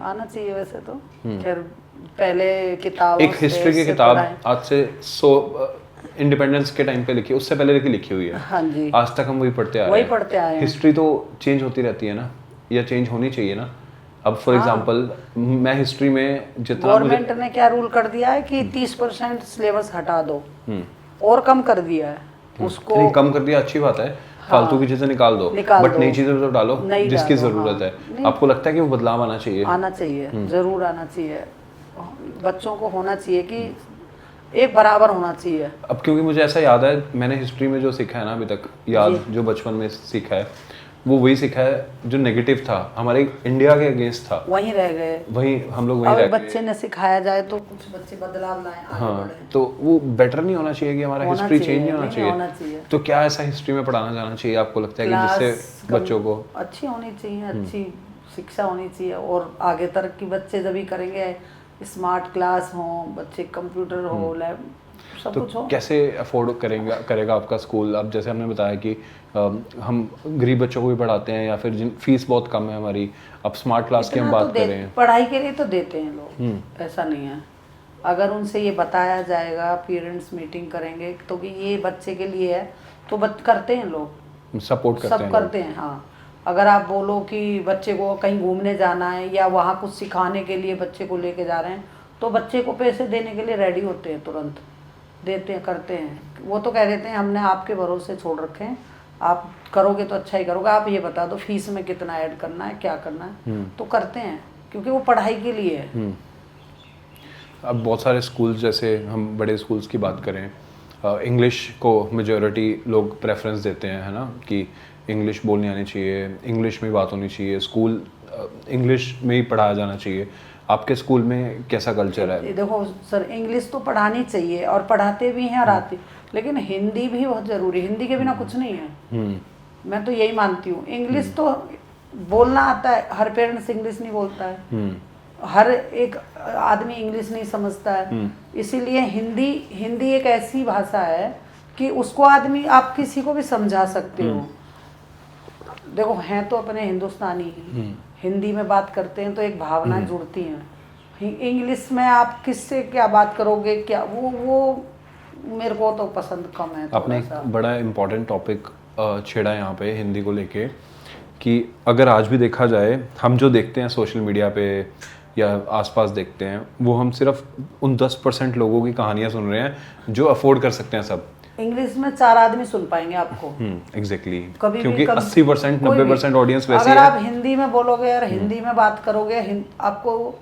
आना चाहिए वैसे तो। खैर पहले किताब, एक हिस्ट्री की किताब आज से 100 इंडिपेंडेंस के टाइम पे लिखी, उससे पहले की लिखी हुई है। हाँ जी, आज तक हम वही पढ़ते आ रहे हैं, वही पढ़ते आए हैं। हिस्ट्री तो चेंज होती रहती है ना, या चेंज होनी चाहिए ना। अब फॉर एग्जांपल मैं हिस्ट्री में जितना गवर्नमेंट ने क्या रूल कर दिया है कि 30% सिलेबस हटा दो, और कम कर दिया है उसको। नहीं, कम कर दिया, अच्छी बात है, फालतू की चीजें निकाल दो, बट नई चीजें तो डालो जिसकी जरूरत है। आपको लगता है कि वो बदलाव आना चाहिए? आना चाहिए, जरूर आना चाहिए। बच्चों को होना चाहिए कि एक बराबर होना चाहिए। अब क्योंकि मुझे ऐसा याद है, मैंने हिस्ट्री में जो सीखा है ना अभी तक, याद जो बचपन में सीखा है, वो वही सीखा है जो नेगेटिव था, हमारे इंडिया के अगेंस्ट था, वहीं रह गए, वही हम लोग वहीं रह गए। बच्चे ने सिखाया जाए तो कुछ बच्चे बदलाव लाए, हाँ, तो वो बेटर नहीं होना चाहिए कि हमारा हिस्ट्री चेंज नहीं होना चाहिए? तो क्या ऐसा हिस्ट्री में पढ़ाना जाना चाहिए आपको लगता है कि जिससे बच्चों को अच्छी होनी चाहिए, अच्छी शिक्षा होनी चाहिए, और आगे तरक्की बच्चे जब भी करेंगे, स्मार्ट क्लास हो, बच्चे कंप्यूटर हो, लैब सब कुछ हो। कैसे अफोर्ड करेगा आपका स्कूल? अब जैसे हमने बताया कि हम गरीब बच्चों को भी पढ़ाते हैं, या फिर जिन फीस बहुत कम है हमारी, अब स्मार्ट क्लास की हम बात कर रहे हैं। पढ़ाई के लिए तो देते हैं लोग, ऐसा नहीं है। अगर उनसे ये बताया जाएगा, पेरेंट्स मीटिंग करेंगे तो कि ये बच्चे के लिए है, तो करते हैं लोग, सपोर्ट करते हैं, सब करते हैं। हाँ, अगर आप बोलो कि बच्चे को कहीं घूमने जाना है या वहाँ कुछ सिखाने के लिए बच्चे को लेके जा रहे हैं, तो बच्चे को पैसे देने के लिए रेडी होते हैं, तुरंत देते हैं, करते हैं। वो तो कह देते हैं हमने आपके भरोसे छोड़ रखे हैं, आप करोगे तो अच्छा ही करोगे, आप ये बता दो फीस में कितना ऐड करना है, क्या करना है, तो करते हैं, क्योंकि वो पढ़ाई के लिए है। अब बहुत सारे स्कूल्स, जैसे हम बड़े स्कूल्स की बात करें, इंग्लिश को मेजॉरिटी लोग प्रेफरेंस देते हैं, है ना, कि इंग्लिश बोलनी आनी चाहिए, इंग्लिश में बात होनी चाहिए, स्कूल इंग्लिश में ही पढ़ाया जाना चाहिए। आपके स्कूल में कैसा कल्चर है? देखो सर, इंग्लिश तो पढ़ानी चाहिए और पढ़ाते भी हैं और आती, लेकिन हिंदी भी बहुत ज़रूरी है, हिंदी के बिना कुछ नहीं है। मैं तो यही मानती हूँ, इंग्लिश तो बोलना आता है, हर पेरेंट्स इंग्लिश नहीं बोलता है, हर एक आदमी इंग्लिश नहीं समझता है, इसीलिए हिंदी एक ऐसी भाषा है कि उसको आदमी, आप किसी को भी समझा सकते हो। देखो हैं तो अपने हिंदुस्तानी ही, हिंदी में बात करते हैं तो एक भावना जुड़ती है। इंग्लिश में आप किससे क्या बात करोगे, क्या वो मेरे को तो पसंद कम है। आपने एक बड़ा इम्पोर्टेंट टॉपिक छेड़ा यहाँ पे हिंदी को लेके, कि अगर आज भी देखा जाए, हम जो देखते हैं सोशल मीडिया पे या आसपास देखते हैं, वो हम सिर्फ उन 10% लोगों की कहानियाँ सुन रहे हैं जो अफोर्ड कर सकते हैं सब। इंग्लिश में 4 आदमी सुन पाएंगे आपको। एग्जैक्टली, क्योंकि 80% 90% ऑडियंस वैसी है। अगर आप हिंदी में बोलोगे और हिंदी में बात करोगे, आपको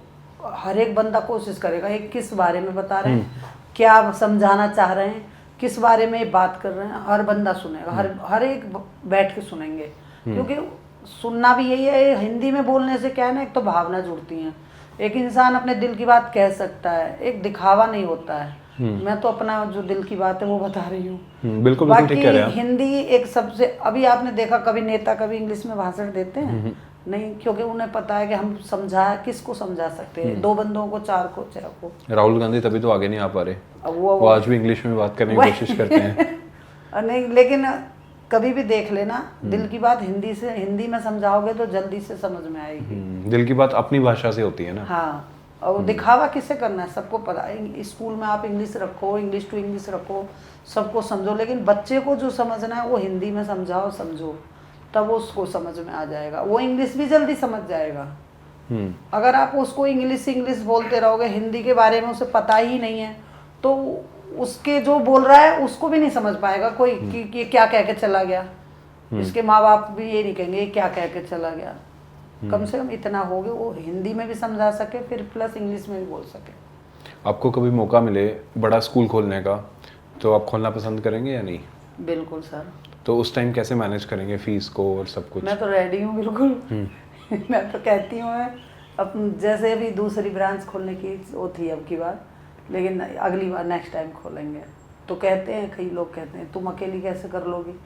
हर एक बंदा कोशिश करेगा एक किस बारे में बता रहे हैं, क्या समझाना चाह रहे हैं, किस बारे में बात कर रहे हैं, हर बंदा सुनेगा, हर एक बैठ के सुनेंगे। क्योंकि सुनना भी यही है, हिंदी में बोलने से क्या है ना, एक तो भावना जुड़ती है, एक इंसान अपने दिल की बात कह सकता है, एक दिखावा नहीं होता है। मैं तो अपना जो दिल की बात है वो बता रही हूँ। बिल्कुल ठीक कह रहे हैं। हिंदी एक सबसे, अभी आपने देखा कभी नेता कभी इंग्लिश में भाषण देते हैं? नहीं, क्योंकि उन्हें पता है कि हम किसको समझा सकते हैं, 2 बंदों को, 4 को, 6 को। राहुल गांधी तभी तो आगे नहीं आ पा रहे, वो आज भी इंग्लिश में बात करने की कोशिश करते हैं। नहीं, लेकिन कभी भी देख लेना, दिल की बात हिंदी में समझाओगे तो जल्दी से समझ में आएगी। दिल की बात अपनी भाषा से होती है ना। हाँ, और दिखावा किसे करना है, सबको पता है। स्कूल में आप इंग्लिश रखो, इंग्लिश टू इंग्लिश रखो, सबको समझो, लेकिन बच्चे को जो समझना है वो हिंदी में समझाओ, समझो, तब उसको समझ में आ जाएगा, वो इंग्लिश भी जल्दी समझ जाएगा। अगर आप उसको इंग्लिश बोलते रहोगे, हिंदी के बारे में उसे पता ही नहीं है, तो उसके जो बोल रहा है उसको भी नहीं समझ पाएगा कोई, कि क्या कह के चला गया। इसके माँ बाप भी ये नहीं कहेंगे क्या कह के चला गया। कम से कम इतना हो गया, वो हिंदी में भी समझा सके, फिर प्लस इंग्लिश में भी बोल सके। आपको कभी मौका मिले बड़ा स्कूल खोलने का, तो आप खोलना पसंद करेंगे या नहीं? बिल्कुल सर। तो उस टाइम कैसे मैनेज करेंगे फीस को और सब कुछ? मैं तो रेडी हूँ बिल्कुल। मैं तो कहती हूँ, मैं अब जैसे अभी दूसरी ब्रांच खोलने की वो थी अब की बार, लेकिन अगली बार नेक्स्ट टाइम खोलेंगे। तो कहते हैं, कई लोग कहते हैं तुम अकेली कैसे कर लोगी?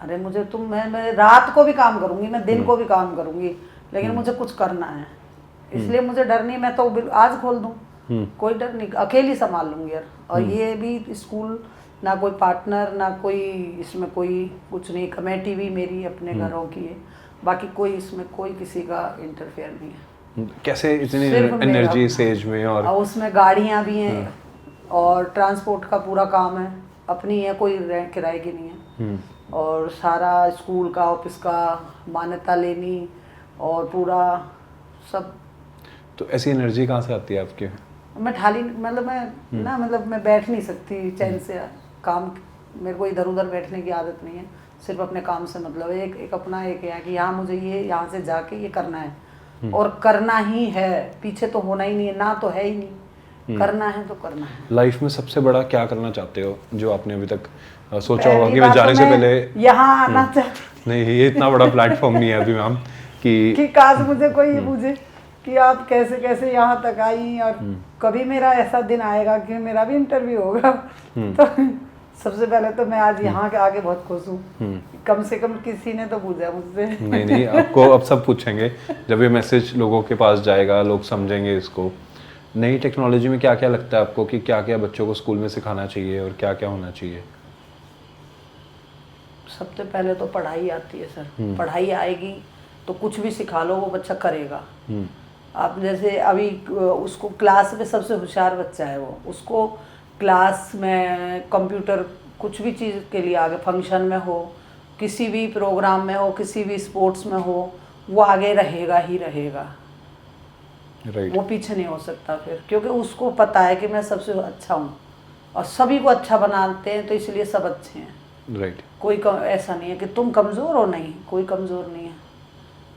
अरे मुझे मैं रात को भी काम करूँगी, मैं दिन को भी काम करूँगी, लेकिन मुझे कुछ करना है, इसलिए मुझे डर नहीं, मैं तो आज खोल दूँ, कोई डर नहीं, अकेली संभाल लूँगी यार। और ये भी स्कूल ना कोई पार्टनर ना कोई इसमें कोई कुछ नहीं, कमेटी भी मेरी अपने घरों की है, बाकी कोई इसमें कोई किसी का इंटरफेयर नहीं है। कैसे इतनी सिर्फ मेरा एनर्जी इस अपना। एज में? और उसमें गाड़ियाँ भी हैं और ट्रांसपोर्ट का पूरा काम है, अपनी है, कोई किराए की नहीं है। और सारा स्कूल का ऑफिस का मान्यता लेनी और पूरा सब। तो ऐसी एनर्जी कहाँ से आती है आपके? मैं ठाली मतलब मैं ना मतलब मैं बैठ नहीं सकती चैन से, काम मेरे को इधर उधर बैठने की आदत नहीं है, सिर्फ अपने काम से मतलब है। एक अपना एक है कि यहाँ मुझे ये यहाँ से जाके ये करना है और करना ही है, पीछे तो होना ही नहीं है, ना तो है ही नहीं, करना है तो करना है। लाइफ में सबसे बड़ा क्या करना चाहते हो जो आपने अभी तक सोचा होगा पहली कि मैं बात जाने तो से मैं पहले यहाँ आना चाहती नहीं, ये इतना बड़ा प्लेटफॉर्म नहीं है अभी मैम कि काश मुझे कोई ये पूछे कि आप कैसे कैसे यहाँ तक आई, और कभी मेरा ऐसा दिन आएगा कि मेरा भी इंटरव्यू होगा तो सबसे पहले तो मैं आज यहाँ के आके बहुत खुश हूँ, कम से कम किसी ने तो पूछा मुझसे। नहीं नहीं, आपको अब सब पूछेंगे जब ये मैसेज लोगों के पास जाएगा, लोग समझेंगे इसको। नई टेक्नोलॉजी में क्या क्या लगता है आपको कि क्या क्या बच्चों को स्कूल में सिखाना चाहिए और क्या क्या होना चाहिए? सबसे पहले तो पढ़ाई आती है सर, पढ़ाई आएगी तो कुछ भी सिखा लो वो बच्चा करेगा। आप जैसे अभी उसको क्लास में सबसे होशियार बच्चा है वो, उसको क्लास में कंप्यूटर कुछ भी चीज़ के लिए आगे, फंक्शन में हो, किसी भी प्रोग्राम में हो, किसी भी स्पोर्ट्स में हो, वो आगे रहेगा ही रहेगा। राइट। वो पीछे नहीं हो सकता फिर, क्योंकि उसको पता है कि मैं सबसे अच्छा हूँ और सभी को अच्छा बनाते हैं, तो इसलिए सब अच्छे हैं। राइट। कोई ऐसा नहीं है कि तुम कमज़ोर हो, नहीं, कोई कमज़ोर नहीं है,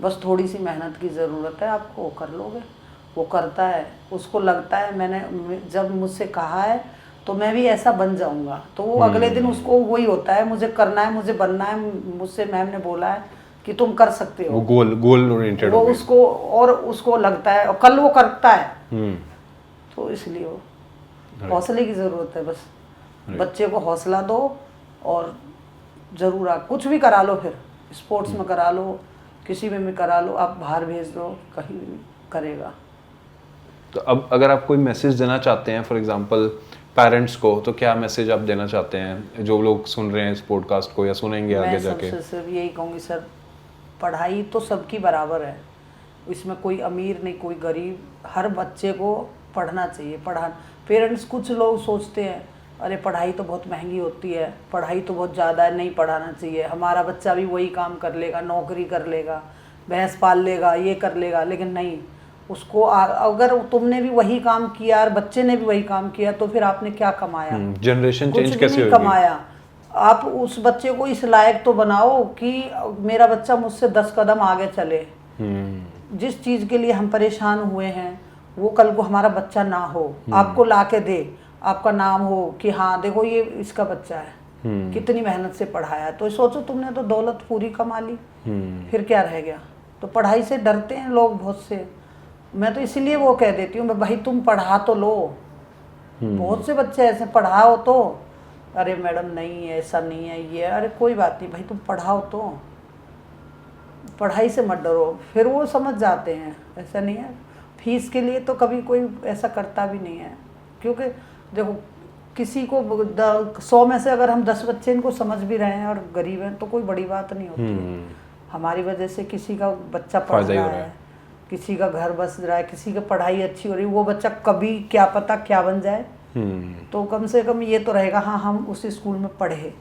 बस थोड़ी सी मेहनत की ज़रूरत है आपको, वो कर लोगे। वो करता है, उसको लगता है मैंने जब मुझसे कहा है तो मैं भी ऐसा बन जाऊंगा, तो वो अगले दिन उसको वही होता है, मुझे करना है, मुझे बनना है, मुझसे मैम ने बोला है कि तुम कर सकते हो। वो गोल ओरिएंटेड वो उसको, और उसको लगता है और कल वो करता है। तो इसलिए वो हौसले की ज़रूरत है, बस बच्चे को हौसला दो और ज़रूर आप कुछ भी करा लो, फिर स्पोर्ट्स में करा लो, किसी में भी करा लो, आप बाहर भेज दो, कहीं भी करेगा। तो अब अगर आप कोई मैसेज देना चाहते हैं फॉर एग्जांपल पेरेंट्स को, तो क्या मैसेज आप देना चाहते हैं जो लोग सुन रहे हैं इस पॉडकास्ट को या सुनेंगे आगे जाके? मैं सबसे सिर्फ यही कहूँगी सर, पढ़ाई तो सबकी बराबर है, इसमें कोई अमीर नहीं कोई गरीब, हर बच्चे को पढ़ना चाहिए। पेरेंट्स कुछ लोग सोचते हैं अरे पढ़ाई तो बहुत महंगी होती है, पढ़ाई तो बहुत ज़्यादा है, नहीं पढ़ाना चाहिए, हमारा बच्चा भी वही काम कर लेगा, नौकरी कर लेगा, भैंस पाल लेगा, ये कर लेगा। लेकिन नहीं, उसको अगर तुमने भी वही काम किया और बच्चे ने भी वही काम किया तो फिर आपने क्या कमाया? जनरेशन चेंज कैसे होगी? कमाया। आप उस बच्चे को इस लायक तो बनाओ कि मेरा बच्चा मुझसे 10 कदम आगे चले। जिस चीज़ के लिए हम परेशान हुए हैं वो कल को हमारा बच्चा ना हो, आपको ला के दे, आपका नाम हो कि हाँ देखो ये इसका बच्चा है, कितनी मेहनत से पढ़ाया। तो सोचो तुमने तो दौलत पूरी कमा ली, फिर क्या रह गया? तो पढ़ाई से डरते हैं लोग बहुत से, मैं तो इसीलिए वो कह देती हूँ भाई तुम पढ़ा तो लो। बहुत से बच्चे ऐसे पढ़ाओ तो अरे मैडम नहीं है, ऐसा नहीं है, ये अरे कोई बात नहीं भाई, तुम पढ़ाओ तो, पढ़ाई से मत डरो, फिर वो समझ जाते हैं। ऐसा नहीं है, फीस के लिए तो कभी कोई ऐसा करता भी नहीं है, क्योंकि देखो किसी को 100 में से अगर हम 10 बच्चे इनको समझ भी रहे हैं और गरीब हैं तो कोई बड़ी बात नहीं होती है। हमारी वजह से किसी का बच्चा पढ़ रहा है, किसी का घर बस रहा है, किसी की पढ़ाई अच्छी हो रही है, वो बच्चा कभी क्या पता क्या बन जाए। तो कम से कम ये तो रहेगा हाँ हम उसी स्कूल में पढ़े।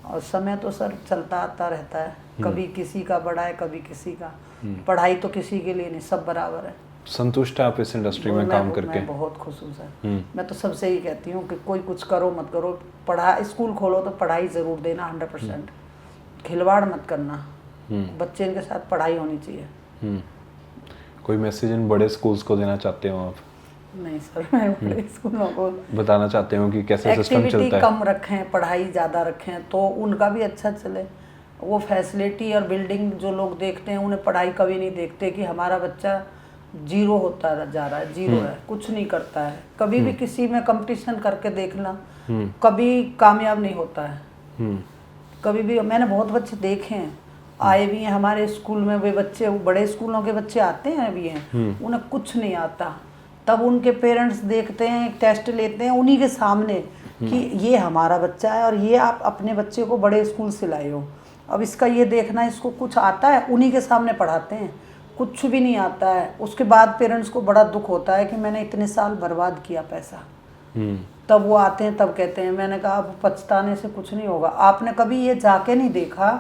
और समय तो सर चलता आता रहता है, कभी किसी का बड़ा है कभी किसी का। पढ़ाई तो किसी के लिए नहीं, सब बराबर है। संतुष्ट है आप इस इंडस्ट्री में काम करके? मैं बहुत खुश हूँ सर। मैं तो सबसे ही कहती हूँ कि कोई कुछ करो मत करो, पढ़ा स्कूल खोलो तो पढ़ाई ज़रूर देना 100%, खिलवाड़ मत करना, बच्चे के साथ पढ़ाई होनी चाहिए। कोई मैसेज इन बड़े स्कूल्स को देना चाहते हो आप? नहीं सर, मैं बड़े स्कूलों को बताना चाहते हो कि कैसे सिस्टम चलता है? कम रखें, पढ़ाई ज़्यादा रखें तो उनका भी अच्छा चले। वो फैसिलिटी और बिल्डिंग जो लोग देखते हैं उन्हें पढ़ाई कभी नहीं देखते कि हमारा बच्चा जीरो होता जा रहा है, जीरो है, कुछ नहीं करता है। कभी भी किसी में कंपटीशन करके देखना, कभी कामयाब नहीं होता है। कभी भी मैंने बहुत बच्चे देखे हैं आए भी हैं हमारे स्कूल में, वे बच्चे बड़े स्कूलों के बच्चे आते हैं भी हैं, उन्हें कुछ नहीं आता, तब उनके पेरेंट्स देखते हैं, एक टेस्ट लेते हैं उन्हीं के सामने कि ये हमारा बच्चा है और ये आप अपने बच्चे को बड़े स्कूल से लाए हो, अब इसका ये देखना इसको कुछ आता है, उन्हीं के सामने पढ़ाते हैं, कुछ भी नहीं आता है। उसके बाद पेरेंट्स को बड़ा दुख होता है कि मैंने इतने साल बर्बाद किया पैसा। तब वो आते हैं, तब कहते हैं, मैंने कहा अब पछताने से कुछ नहीं होगा, आपने कभी ये जाके नहीं देखा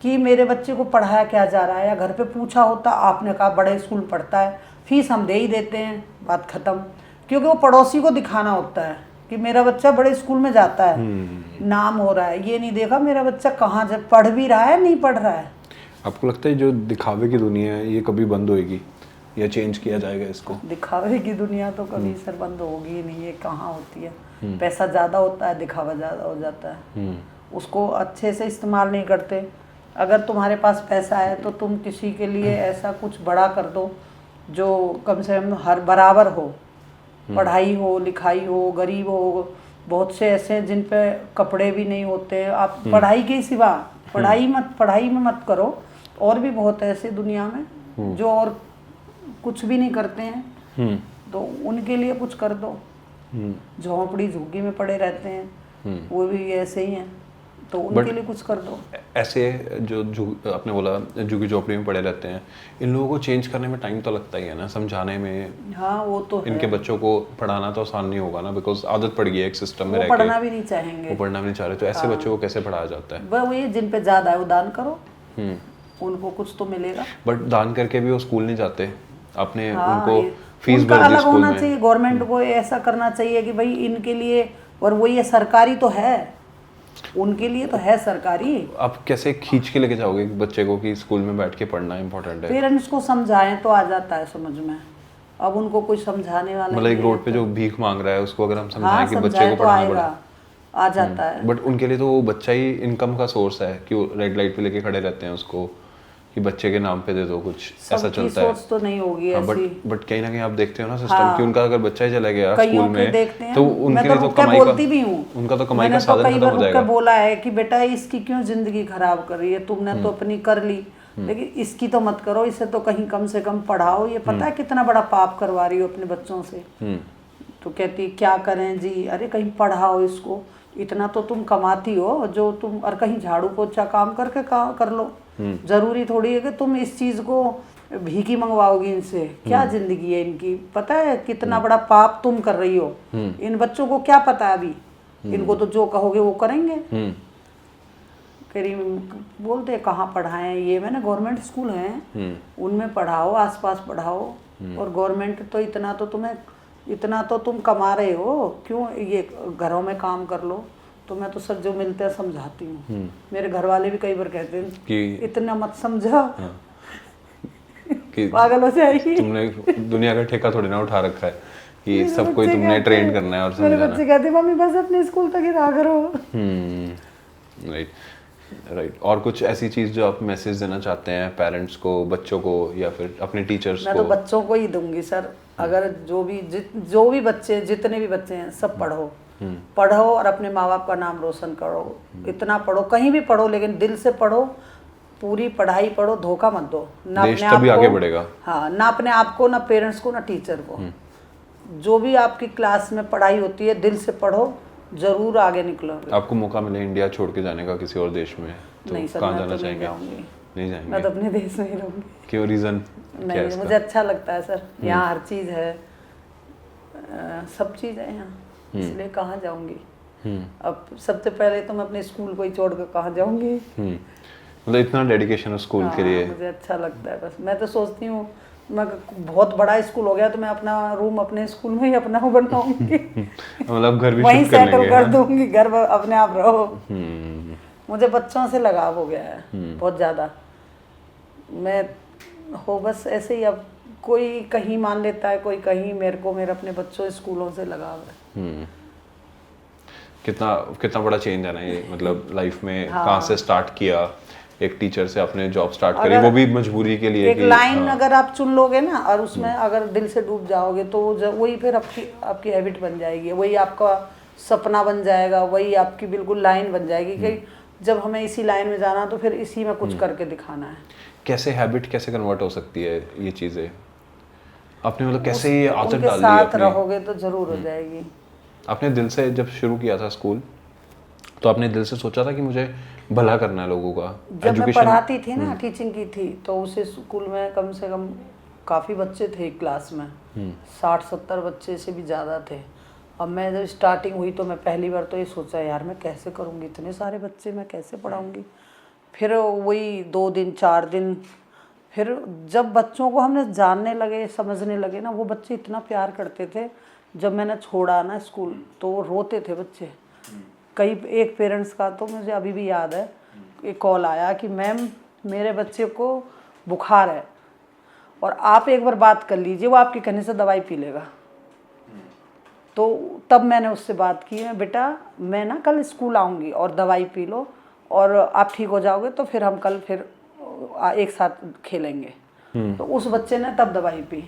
कि मेरे बच्चे को पढ़ाया क्या जा रहा है, या घर पे पूछा होता, आपने कहा बड़े स्कूल पढ़ता है, फीस हम दे ही देते हैं, बात ख़त्म। क्योंकि वो पड़ोसी को दिखाना होता है कि मेरा बच्चा बड़े स्कूल में जाता है, नाम हो रहा है, ये नहीं देखा मेरा बच्चा कहाँ जब पढ़ भी रहा है नहीं पढ़ रहा है। आपको लगता है जो दिखावे की दुनिया है ये कभी बंद होएगी या चेंज किया जाएगा इसको? दिखावे की दुनिया तो कभी सर बंद होगी ही नहीं, ये कहाँ होती है, पैसा ज़्यादा होता है, दिखावा ज़्यादा हो जाता है, उसको अच्छे से इस्तेमाल नहीं करते। अगर तुम्हारे पास पैसा है तो तुम किसी के लिए ऐसा कुछ बड़ा कर दो जो कम से कम हर बराबर हो, पढ़ाई हो, लिखाई हो, गरीब हो, बहुत से ऐसे हैं जिन पे कपड़े भी नहीं होते, आप पढ़ाई के सिवा पढ़ाई में मत करो, और भी बहुत ऐसे दुनिया में जो और कुछ भी नहीं करते हैं, तो उनके लिए कुछ कर दो। झोंपड़ी झुग्गी में पड़े रहते हैं वो भी ऐसे ही हैं, तो उनके लिए कुछ कर दो। ऐसे जो आपने बोला झुग्गी झोपड़ी में पड़े रहते हैं, इन लोगों को चेंज करने में टाइम तो लगता ही है ना, समझाने में। हाँ वो तो है। इनके बच्चों को पढ़ाना तो आसान नहीं होगा ना, बिकॉज आदत पड़ गई है एक सिस्टम में रह के, पढ़ना भी नहीं चाहेंगे, वो पढ़ना भी नहीं चाह रहे, तो ऐसे बच्चों को कैसे पढ़ाया जाता है? वह वही जिन पे ज्यादा है वो दान करो, उनको कुछ तो मिलेगा। बट दान करके भी वो स्कूल नहीं जाते, अपने उनको ये फीस उनका भर दी अलग स्कूल होना में। चाहिए, गवर्नमेंट को ऐसा करना चाहिए कि भाई इनके लिए, और वो ये सरकारी तो है, उनके लिए तो है सरकारी। आप कैसे खींच के लेके जाओगे बच्चे को कि स्कूल में बैठ के पढ़ना इंपॉर्टेंट है? पेरेंट्स को समझाएं तो आ जाता है समझ में, अब उनको कोई समझाने वाला मतलब एक नहीं है, रोड पे जो भीख मांग रहा है उसको अगर हम हाँ समझाएं कि बच्चे समझाएं को तो पढ़ाना आएगा, पड़े, आ जाता है। बट उनके लिए तो वो बच्चा ही इनकम का सोर्स है कि वो रेड लाइट पे लेके खड़े रहते हैं उसको कि बच्चे के नाम पे दे दो कुछ, ऐसा सबकी चलता है। सोच तो नहीं होगी हाँ, ऐसी। बट कहीं ना कहीं आप देखते हो ना सिस्टम कि उनका अगर बच्चा ही चला गया स्कूल कईयों के में देखते हैं, तो उनके मैं लिए तो तो रुक के कमाई बोलती भी का, हूँ, उनका तो कमाई का मैंने तो साधन कई खत्म बार हो रुक के जाएगा। बोला है कि बेटा इसकी क्यों जिंदगी खराब कर रही है, तुमने तो अपनी कर ली, लेकिन इसकी तो मत करो, इसे तो कहीं कम से कम पढ़ाओ, ये पता है कितना बड़ा पाप करवा रही हो अपने बच्चों से। तो कहती क्या करें जी, अरे कहीं पढ़ाओ इसको, इतना तो तुम कमाती हो जो तुम, और कहीं झाड़ू पोछा काम करके कर लो, जरूरी थोड़ी है कि तुम इस चीज को भीखी मंगवाओगी इनसे, क्या जिंदगी है इनकी, पता है कितना बड़ा पाप तुम कर रही हो। इन बच्चों को क्या पता है अभी, इनको तो जो कहोगे वो करेंगे। बोलते कहाँ पढ़ाएं, ये मैंने गवर्नमेंट स्कूल हैं उनमें पढ़ाओ, आसपास पढ़ाओ, और गवर्नमेंट तो इतना तो तुम कमा रहे हो, क्यों ये घरों में काम कर लो। तो मैं तो सर जो मिलते हैं समझाती हूँ, मेरे घर वाले भी कई बार कहते हैं कि इतना मत समझा, पागल हो जाएगी, तुमने दुनिया का ठेका थोड़ी ना उठा रखा है कि सब कोई तुमने ट्रेन करना है और मेरे समझाना। बच्चे कहते मम्मी बस अपने स्कूल तक ही रहा करो। राइट। और कुछ ऐसी चीज जो आप मैसेज देना चाहते हैं पेरेंट्स को, बच्चों को, या फिर अपने टीचर्स को? मैं तो बच्चों को ही दूंगी सर, अगर जो भी बच्चे, जितने भी बच्चे हैं सब पढ़ो और अपने माँ बाप का नाम रोशन करो, इतना पढ़ो, कहीं भी पढ़ो लेकिन दिल से पढ़ो, पूरी पढ़ाई पढ़ो, धोखा मत दो ना देश अपने तभी आप आगे को, बढ़ेगा। हाँ ना अपने आप को, ना पेरेंट्स को, ना टीचर को। जो भी आपकी क्लास में पढ़ाई होती है दिल से पढ़ो, जरूर आगे निकलोगे। आपको मौका मिले इंडिया छोड़ के जाने का किसी और देश में तो नहीं सर, कहाँ मैं जाना तो चाहेंगे? नहीं जाएंगे। मैं तो अपने देश में ही रहूंगी। क्यों, रीजन? नहीं मुझे अच्छा लगता है सर, यहाँ हर चीज़ है, सब चीज़ है यहाँ, इसलिए कहाँ जाऊँगी। अब सबसे पहले तो मैं अपने स्कूल को ही छोड़ कर कहाँ जाऊँगी। मतलब इतना डेडिकेशन स्कूल के लिए? मुझे अच्छा लगता है, बस मैं तो सोचती हूँ मैं बहुत बड़ा स्कूल हो गया तो मैं अपना रूम अपने स्कूल में ही अपना बनाऊंगी। मतलब घर भी वहीं शिफ्ट कर सेटल लेंगे, कर हाँ? दूंगी, घर अपने आप रहो। मुझे बच्चों से लगाव हो गया है बहुत ज़्यादा, मैं हो बस ऐसे ही, अब कोई कहीं मान लेता है, कोई कहीं, मेरे अपने बच्चों स्कूलों से लगाव है। कितना बड़ा चेंज है ना ये, मतलब लाइफ में कहाँ से स्टार्ट किया, एक टीचर से आपने जॉब स्टार्ट करी, वो भी मजबूरी के लिए। एक लाइन अगर आप चुन लोगे ना और उसमें अगर दिल से डूब जाओगे तो वही फिर आपकी हैबिट बन जाएगी, वही आपका सपना बन जाएगा, वही आपकी बिल्कुल लाइन बन जाएगी कि जब हमें इसी लाइन में जाना तो फिर इसी में कुछ करके दिखाना है। कैसे हैबिट कैसे कन्वर्ट हो सकती है ये चीज़ें? आपने मतलब कैसे ये आदत उनके डाल ली साथ अपनी? रहोगे तो जरूर हो जाएगी। आपने दिल से जब शुरू किया था स्कूल, तो आपने दिल से सोचा था कि मुझे भला करना है लोगों का? जब मैं पढ़ाती थी ना, टीचिंग की थी, तो उस स्कूल में कम से कम काफ़ी बच्चे थे क्लास में, 60-70 बच्चे से भी ज़्यादा थे। अब मैं जब स्टार्टिंग हुई तो मैं पहली बार तो ये सोचा यार मैं कैसे करूँगी, इतने सारे बच्चे मैं कैसे पढ़ाऊँगी। फिर वही 2 दिन 4 दिन, फिर जब बच्चों को हमने जानने लगे समझने लगे ना, वो बच्चे इतना प्यार करते थे। जब मैंने छोड़ा ना स्कूल तो वो रोते थे बच्चे। कई एक पेरेंट्स का तो मुझे अभी भी याद है, एक कॉल आया कि मैम मेरे बच्चे को बुखार है और आप एक बार बात कर लीजिए, वो आपके कहने से दवाई पी लेगा। तो तब मैंने उससे बात की, है बेटा मैं ना कल स्कूल आऊँगी और दवाई पी लो और आप ठीक हो जाओगे तो फिर हम कल फिर एक साथ खेलेंगे। तो उस बच्चे ने तब दवाई पी।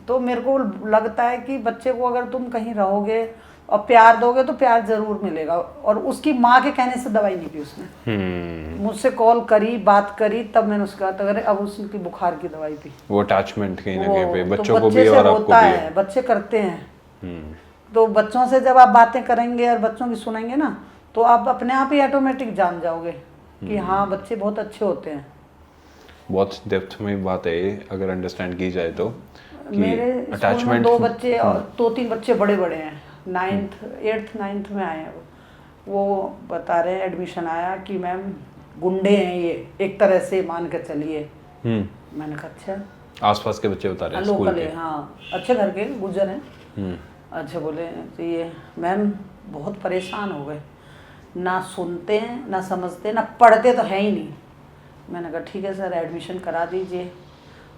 तो मेरे को लगता है कि बच्चे को अगर तुम कहीं रहोगे और प्यार दोगे तो प्यार जरूर मिलेगा। और उसकी माँ के कहने से दवाई नहीं पी उसने, मुझसे कॉल करी, बात करी, तब मैंने उसके बाद अगर अब उसकी बुखार की दवाई पी। वो अटैचमेंट कहीं ना वो कहीं पे तो बच्चों को बच्चे भी से और आपको होता भी है, बच्चे करते हैं। तो बच्चों से जब आप बातें करेंगे और बच्चों की सुनेंगे ना, तो आप अपने आप ही ऑटोमेटिक जान जाओगे कि हाँ बच्चे बहुत अच्छे होते हैं। बहुत डेप्थ में बात है ये, अगर अंडरस्टैंड की जाए तो कि मेरे स्कूल में 2 बच्चे और 2-3 बच्चे बड़े बड़े हैं, 8th 9th में आए हैं। वो बता रहे हैं एडमिशन आया कि मैम गुंडे हैं ये, एक तरह से मान के चलिए। मैंने कहा अच्छा। आसपास के बच्चे बता रहे हैं स्कूल लोकल के? है, हाँ अच्छे घर के गुजर हैं। अच्छा बोले तो ये मैम बहुत परेशान हो गए, ना सुनते हैं ना समझते ना पढ़ते तो है ही नहीं। मैंने कहा ठीक है सर एडमिशन करा दीजिए।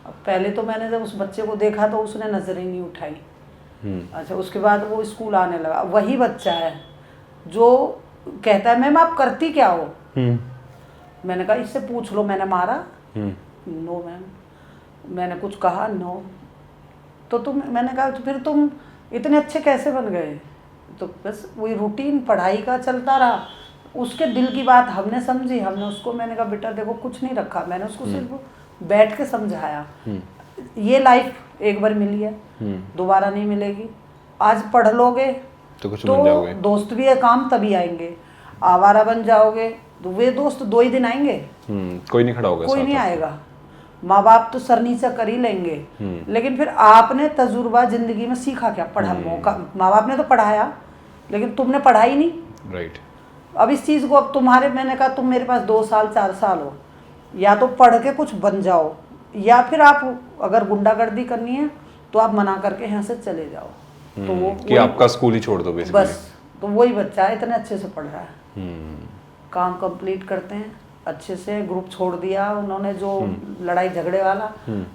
अब पहले तो मैंने जब उस बच्चे को देखा तो उसने नज़र ही नहीं उठाई। अच्छा उसके बाद वो स्कूल आने लगा, वही बच्चा है जो कहता है मैम आप करती क्या हो। मैंने कहा इससे पूछ लो मैंने मारा? No ma'am. मैंने कुछ कहा? नो। तो मैंने कहा तो फिर तुम इतने अच्छे कैसे बन गए? तो बस वही रूटीन पढ़ाई का चलता रहा। उसके दिल की बात हमने समझी, हमने उसको, मैंने कहा बेटा देखो कुछ नहीं रखा, मैंने उसको सिर्फ बैठ के समझाया। ये लाइफ एक बार मिली है, दोबारा नहीं मिलेगी। आज पढ़ लोगे तो कुछ बन जाओगे, दोस्त भी है काम तभी आएंगे। आवारा बन जाओगे तो वे दोस्त 2 ही दिन आएंगे, कोई नहीं खड़ा होगा, कोई नहीं आएगा। माँ बाप तो सर नीचा कर ही लेंगे, लेकिन फिर आपने तजुर्बा जिंदगी में सीखा क्या? पढ़ा, मौका माँ बाप ने तो पढ़ाया लेकिन तुमने पढ़ा ही नहीं। राइट। अब इस चीज़ को अब तुम्हारे, मैंने कहा तुम मेरे पास 2 साल 4 साल हो, या तो पढ़ के कुछ बन जाओ या फिर आप अगर गुंडागर्दी करनी है तो आप मना करके यहाँ से चले जाओ। तो वो कि आपका स्कूल ही छोड़ दो बेसिकली। बस। तो वही बच्चा है इतने अच्छे से पढ़ रहा है, काम कंप्लीट करते हैं अच्छे से, ग्रुप छोड़ दिया उन्होंने जो लड़ाई झगड़े वाला,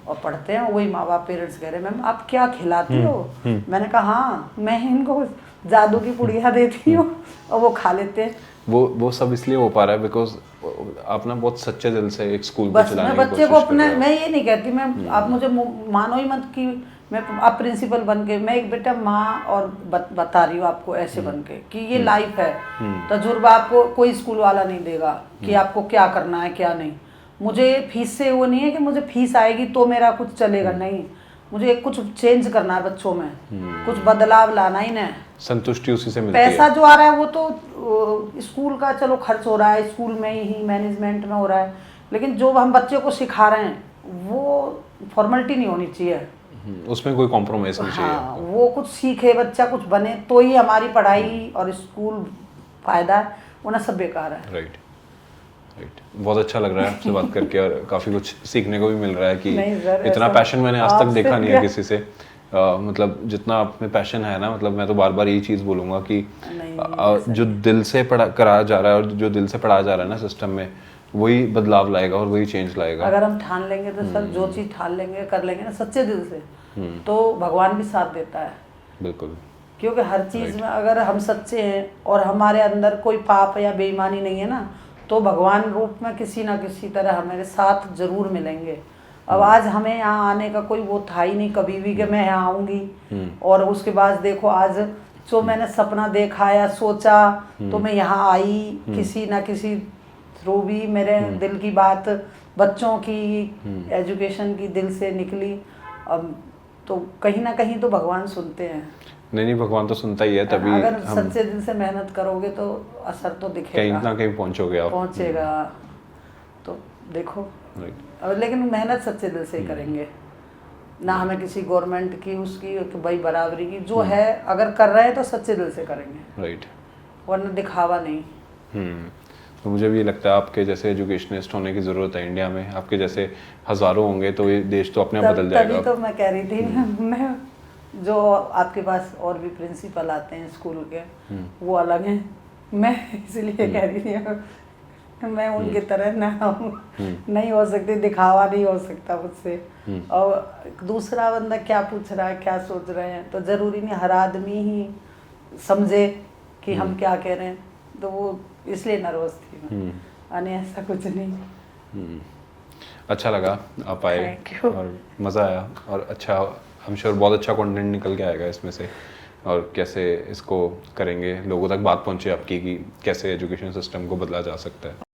और पढ़ते हैं। वही माँ बाप पेरेंट्स कह रहे मैम आप क्या खिलाती हो? मैंने कहा हाँ मैं इनको जादू की पुड़िया देती हूँ और वो खा लेते हैं। वो सब इसलिए हो पा रहा है बिकॉज आप ना बहुत सच्चे दिल से एक स्कूल को बस चलाने मैं की बच्चे को कोशिश कर अपने, रहे हो। मैं ये नहीं कहती, मैं आप मुझे मानो ही मत कि मैं अब प्रिंसिपल बन के, मैं एक बेटा माँ और बता रही हूँ आपको ऐसे बन के कि ये लाइफ है। तजुर्बा आपको कोई स्कूल वाला नहीं देगा कि आपको क्या करना है क्या नहीं। मुझे फीस से वो नहीं है कि मुझे फीस आएगी तो मेरा कुछ चलेगा, नहीं। मुझे कुछ चेंज करना है बच्चों में, कुछ बदलाव लाना ही नहीं। संतुष्टि उसी से मिलती है। पैसा जो आ रहा है वो तो स्कूल का चलो खर्च हो रहा है, स्कूल में ही मैनेजमेंट में हो रहा है, लेकिन जो हम बच्चे को सिखा रहे हैं वो फॉर्मेलिटी नहीं होनी चाहिए, उसमें कोई कॉम्प्रोमाइज नहीं चाहिए। हाँ, वो कुछ सीखे बच्चा, कुछ बने तो ही हमारी पढ़ाई और स्कूल फायदा है, वरना सब बेकार है। राइट। बहुत अच्छा लग रहा है आपसे बात करके और काफ़ी कुछ सीखने को भी मिल रहा है कि इतना पैशन मैंने आज तक देखा नहीं है किसी से। मतलब जितना आप में पैशन है ना, मतलब मैं तो बार बार यही चीज़ बोलूँगा कि जो दिल से कराया जा रहा है और जो दिल से पढ़ाया जा रहा है ना सिस्टम में, वही बदलाव लाएगा और वही चेंज लाएगा। अगर हम ठान लेंगे तो सर जो चीज़ ठान लेंगे कर लेंगे ना सच्चे दिल से, तो भगवान भी साथ देता है। बिल्कुल। क्योंकि हर चीज़ में अगर हम सच्चे हैं और हमारे अंदर कोई पाप या बेईमानी नहीं है ना, तो भगवान रूप में किसी ना किसी तरह हमारे साथ जरूर मिलेंगे। अब आज हमें यहाँ आने का कोई वो था ही नहीं कभी भी कि मैं यहाँ आऊँगी, और उसके बाद देखो आज जो मैंने सपना देखा या सोचा तो मैं यहाँ आई, किसी ना किसी थ्रू भी मेरे दिल की बात बच्चों की एजुकेशन की दिल से निकली। अब तो कहीं ना कहीं तो भगवान सुनते हैं। नहीं, भगवान तो सुनता ही है, तभी अगर हम सच्चे दिल से मेहनत करोगे तो असर तो कहीं दिखेगा, ना कहीं पहुंचोगे आप। पहुंचेगा। तो देखो, राइट। अब लेकिन मेहनत सच्चे दिल से ही करेंगे ना, हमें किसी गवर्नमेंट की उसकी कि भाई बराबरी की जो है, अगर कर रहे हैं तो सच्चे दिल से करेंगे, राइट। वरना दिखावा नहीं। तो मुझे भी लगता है आपके जैसे एजुकेशनिस्ट होने की ज़रूरत है इंडिया में। आपके जैसे हज़ारों होंगे तो ये देश तो अपने आप बदल तभी जाएगा। तो मैं कह रही थी मैं, जो आपके पास और भी प्रिंसिपल आते हैं स्कूल के, वो अलग हैं, मैं इसलिए कह रही थी मैं उनकी तरह ना हूँ, नहीं हो सकती, दिखावा नहीं हो सकता मुझसे। और दूसरा बंदा क्या पूछ रहा है, क्या सोच रहे हैं, तो ज़रूरी नहीं हर आदमी ही समझे कि हम क्या कह रहे हैं, तो वो इसलिए नर्वस थी मैं। यानी ऐसा कुछ नहीं। अच्छा लगा आप आए Thank you. और मज़ा आया, और अच्छा, आई एम श्योर बहुत अच्छा कंटेंट निकल के आएगा इसमें से, और कैसे इसको करेंगे लोगों तक बात पहुंचे आपकी कि कैसे एजुकेशन सिस्टम को बदला जा सकता है।